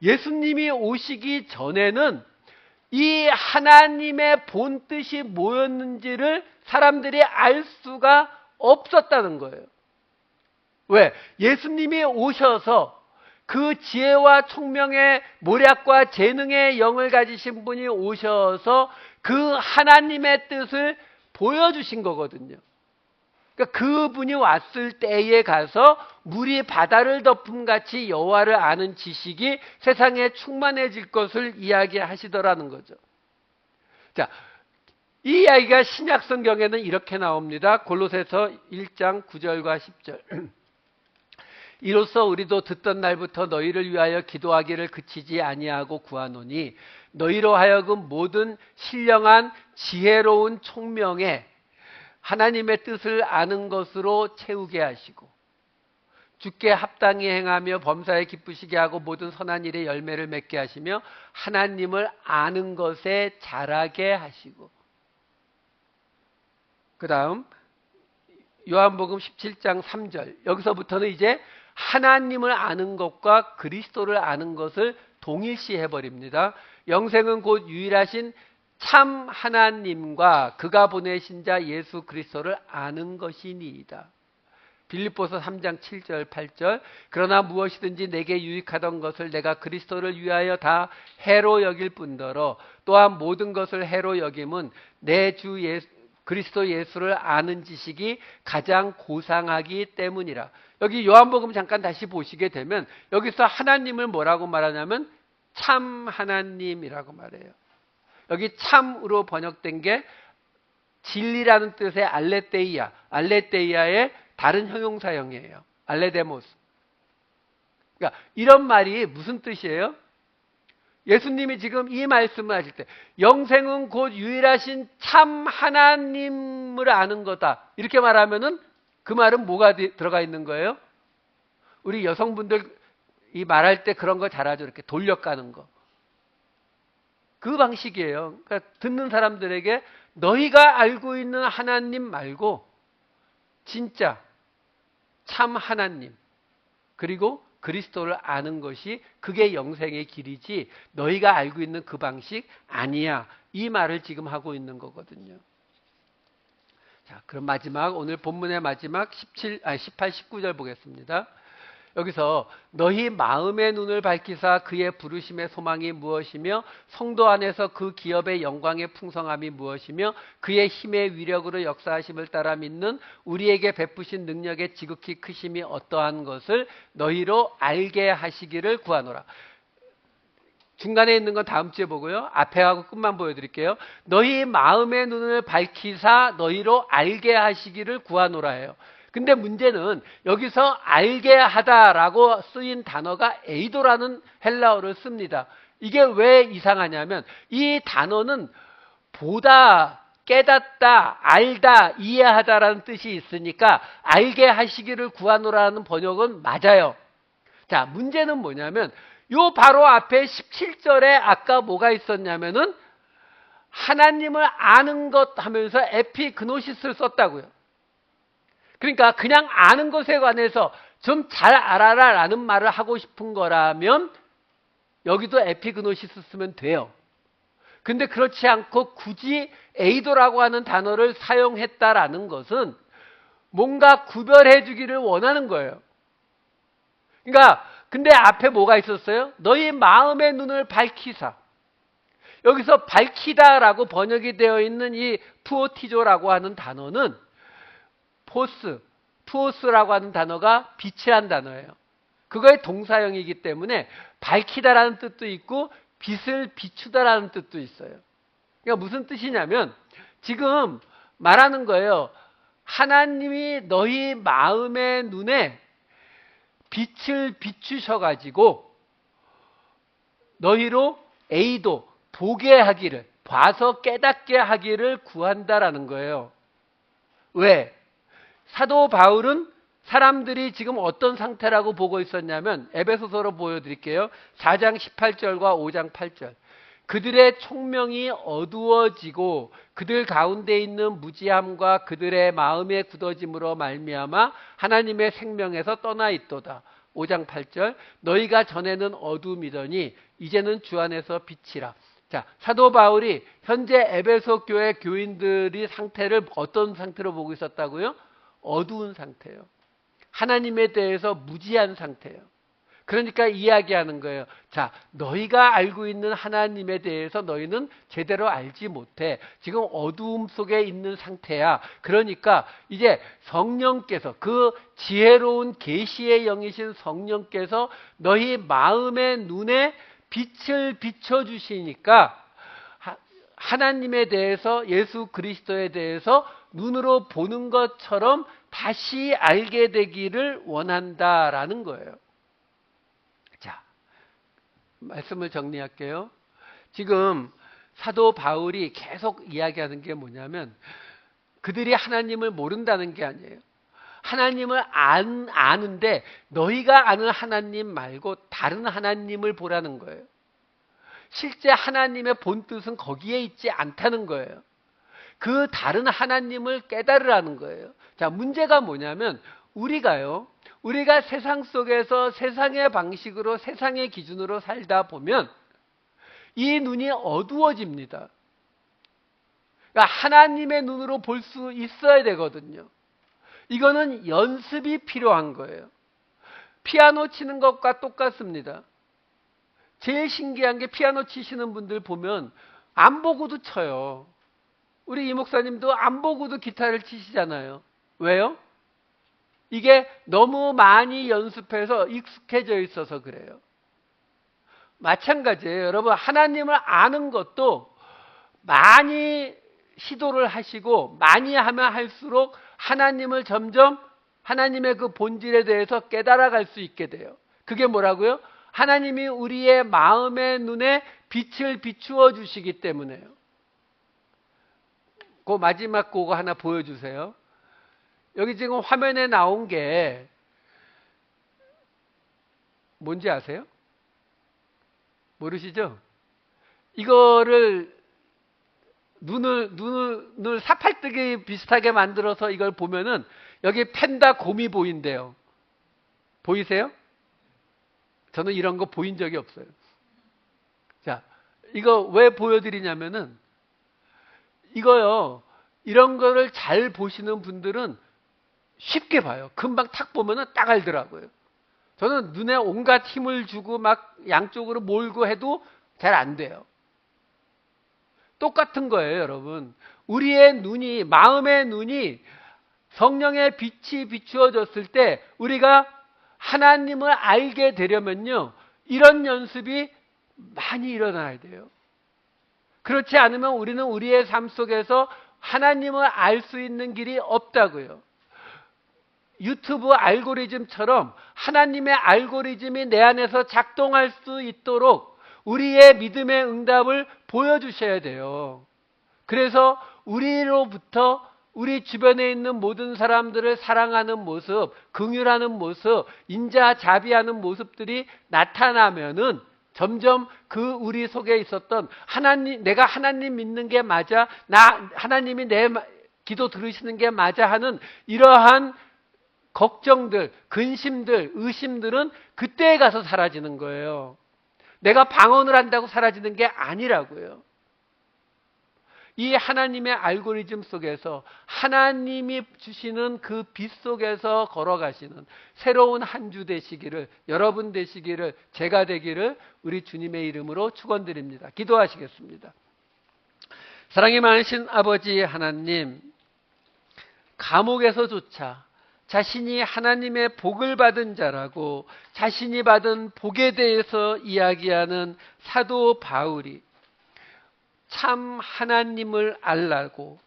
예수님이 오시기 전에는 이 하나님의 본뜻이 뭐였는지를 사람들이 알 수가 없었다는 거예요. 왜? 예수님이 오셔서 그 지혜와 총명의 모략과 재능의 영을 가지신 분이 오셔서 그 하나님의 뜻을 보여주신 거거든요. 그러니까 그분이 왔을 때에 가서 물이 바다를 덮음같이 여호와를 아는 지식이 세상에 충만해질 것을 이야기하시더라는 거죠. 자, 이 이야기가 신약 성경에는 이렇게 나옵니다. 골로새서 1장 9절과 10절. 이로써 우리도 듣던 날부터 너희를 위하여 기도하기를 그치지 아니하고 구하노니 너희로 하여금 모든 신령한 지혜로운 총명에 하나님의 뜻을 아는 것으로 채우게 하시고 주께 합당히 행하며 범사에 기쁘시게 하고 모든 선한 일에 열매를 맺게 하시며 하나님을 아는 것에 자라게 하시고. 그 다음 요한복음 17장 3절. 여기서부터는 이제 하나님을 아는 것과 그리스도를 아는 것을 동일시해버립니다. 영생은 곧 유일하신 참 하나님과 그가 보내신 자 예수 그리스도를 아는 것이니이다. 빌립보서 3장 7절 8절. 그러나 무엇이든지 내게 유익하던 것을 내가 그리스도를 위하여 다 해로 여길 뿐더러 또한 모든 것을 해로 여김은 내 주 그리스도 예수를 아는 지식이 가장 고상하기 때문이라. 여기 요한복음 잠깐 다시 보시게 되면 여기서 하나님을 뭐라고 말하냐면 참 하나님이라고 말해요. 여기 참으로 번역된 게 진리라는 뜻의 알레테이아, 알레테이아의 다른 형용사형이에요. 알레데모스. 그러니까 이런 말이 무슨 뜻이에요? 예수님이 지금 이 말씀을 하실 때 영생은 곧 유일하신 참 하나님을 아는 거다. 이렇게 말하면은 그 말은 뭐가 들어가 있는 거예요? 우리 여성분들 이 말할 때 그런 거 잘하죠. 이렇게 돌려가는 거. 그 방식이에요. 그러니까 듣는 사람들에게 너희가 알고 있는 하나님 말고 진짜 참 하나님 그리고 그리스도를 아는 것이 그게 영생의 길이지 너희가 알고 있는 그 방식 아니야. 이 말을 지금 하고 있는 거거든요. 자, 그럼 마지막 오늘 본문의 마지막 18, 19절 보겠습니다. 여기서 너희 마음의 눈을 밝히사 그의 부르심의 소망이 무엇이며 성도 안에서 그 기업의 영광의 풍성함이 무엇이며 그의 힘의 위력으로 역사하심을 따라 믿는 우리에게 베푸신 능력의 지극히 크심이 어떠한 것을 너희로 알게 하시기를 구하노라. 중간에 있는 건 다음 주에 보고요. 앞에 하고 끝만 보여드릴게요. 너희 마음의 눈을 밝히사 너희로 알게 하시기를 구하노라예요. 근데 문제는 여기서 알게 하다라고 쓰인 단어가 에이도라는 헬라어를 씁니다. 이게 왜 이상하냐면 이 단어는 보다, 깨닫다, 알다, 이해하다라는 뜻이 있으니까 알게 하시기를 구하노라는 번역은 맞아요. 자, 문제는 뭐냐면 요 바로 앞에 17절에 아까 뭐가 있었냐면은 하나님을 아는 것 하면서 에피그노시스를 썼다고요. 그러니까 그냥 아는 것에 관해서 좀 잘 알아라 라는 말을 하고 싶은 거라면 여기도 에피그노시스 쓰면 돼요. 근데 그렇지 않고 굳이 에이도라고 하는 단어를 사용했다라는 것은 뭔가 구별해 주기를 원하는 거예요. 그러니까 근데 앞에 뭐가 있었어요? 너희 마음의 눈을 밝히사. 여기서 밝히다라고 번역이 되어 있는 이 푸오티조라고 하는 단어는 푸오스라고 하는 단어가 빛이란 단어예요. 그거의 동사형이기 때문에 밝히다라는 뜻도 있고 빛을 비추다라는 뜻도 있어요. 그러니까 무슨 뜻이냐면 지금 말하는 거예요. 하나님이 너희 마음의 눈에 빛을 비추셔가지고 너희로 에이도 보게 하기를 봐서 깨닫게 하기를 구한다라는 거예요. 왜? 사도 바울은 사람들이 지금 어떤 상태라고 보고 있었냐면 에베소서로 보여드릴게요. 4장 18절과 5장 8절. 그들의 총명이 어두워지고 그들 가운데 있는 무지함과 그들의 마음의 굳어짐으로 말미암아 하나님의 생명에서 떠나 있도다. 5장 8절. 너희가 전에는 어둠이더니 이제는 주 안에서 빛이라. 자, 사도 바울이 현재 에베소 교회 교인들이 상태를 어떤 상태로 보고 있었다고요? 어두운 상태예요. 하나님에 대해서 무지한 상태예요. 그러니까 이야기하는 거예요. 자, 너희가 알고 있는 하나님에 대해서 너희는 제대로 알지 못해. 지금 어두움 속에 있는 상태야. 그러니까 이제 성령께서 그 지혜로운 계시의 영이신 성령께서 너희 마음의 눈에 빛을 비춰주시니까 하나님에 대해서 예수 그리스도에 대해서 눈으로 보는 것처럼 다시 알게 되기를 원한다라는 거예요. 자, 말씀을 정리할게요. 지금 사도 바울이 계속 이야기하는 게 뭐냐면 그들이 하나님을 모른다는 게 아니에요. 하나님을 아는데 너희가 아는 하나님 말고 다른 하나님을 보라는 거예요. 실제 하나님의 본뜻은 거기에 있지 않다는 거예요. 그 다른 하나님을 깨달으라는 거예요. 자, 문제가 뭐냐면 우리가 세상 속에서 세상의 방식으로 세상의 기준으로 살다 보면 이 눈이 어두워집니다. 그러니까 하나님의 눈으로 볼 수 있어야 되거든요. 이거는 연습이 필요한 거예요. 피아노 치는 것과 똑같습니다. 제일 신기한 게 피아노 치시는 분들 보면 안 보고도 쳐요. 우리 이 목사님도 안 보고도 기타를 치시잖아요. 왜요? 이게 너무 많이 연습해서 익숙해져 있어서 그래요. 마찬가지예요. 여러분, 하나님을 아는 것도 많이 시도를 하시고 많이 하면 할수록 하나님을 점점 하나님의 그 본질에 대해서 깨달아갈 수 있게 돼요. 그게 뭐라고요? 하나님이 우리의 마음의 눈에 빛을 비추어 주시기 때문에요. 그 마지막 그거 하나 보여주세요. 여기 지금 화면에 나온 게 뭔지 아세요? 모르시죠? 이거를 눈을 사팔뜨기 비슷하게 만들어서 이걸 보면은 여기 펜다 곰이 보인대요. 보이세요? 저는 이런 거 보인 적이 없어요. 자, 이거 왜 보여드리냐면은 이거요. 이런 거를 잘 보시는 분들은 쉽게 봐요. 금방 탁 보면은 딱 알더라고요. 저는 눈에 온갖 힘을 주고 막 양쪽으로 몰고 해도 잘 안 돼요. 똑같은 거예요, 여러분. 우리의 눈이, 마음의 눈이 성령의 빛이 비추어졌을 때 우리가 하나님을 알게 되려면요, 이런 연습이 많이 일어나야 돼요. 그렇지 않으면 우리는 우리의 삶 속에서 하나님을 알 수 있는 길이 없다고요. 유튜브 알고리즘처럼 하나님의 알고리즘이 내 안에서 작동할 수 있도록 우리의 믿음의 응답을 보여주셔야 돼요. 그래서 우리로부터 우리 주변에 있는 모든 사람들을 사랑하는 모습, 긍휼하는 모습, 인자자비하는 모습들이 나타나면은 점점 그 우리 속에 있었던 하나님, 내가 하나님 믿는 게 맞아, 하나님이 내 기도 들으시는 게 맞아 하는 이러한 걱정들, 근심들, 의심들은 그때에 가서 사라지는 거예요. 내가 방언을 한다고 사라지는 게 아니라고요. 이 하나님의 알고리즘 속에서 하나님이 주시는 그 빛 속에서 걸어가시는 새로운 한 주 되시기를, 여러분 되시기를, 제가 되기를 우리 주님의 이름으로 축원드립니다. 기도하시겠습니다. 사랑이 많으신 아버지 하나님, 감옥에서조차 자신이 하나님의 복을 받은 자라고 자신이 받은 복에 대해서 이야기하는 사도 바울이 참 하나님을 알라고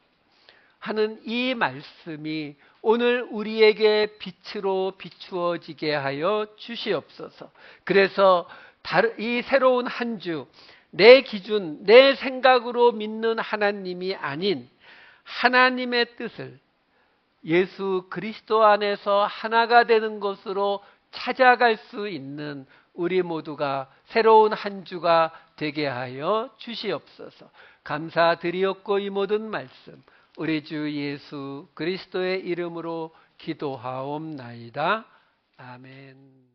하는 이 말씀이 오늘 우리에게 빛으로 비추어지게 하여 주시옵소서. 그래서 이 새로운 한 주, 내 기준, 내 생각으로 믿는 하나님이 아닌 하나님의 뜻을 예수 그리스도 안에서 하나가 되는 것으로 찾아갈 수 있는 우리 모두가 새로운 한 주가 되게 하여 주시옵소서. 감사드리옵고 이 모든 말씀 우리 주 예수 그리스도의 이름으로 기도하옵나이다. 아멘.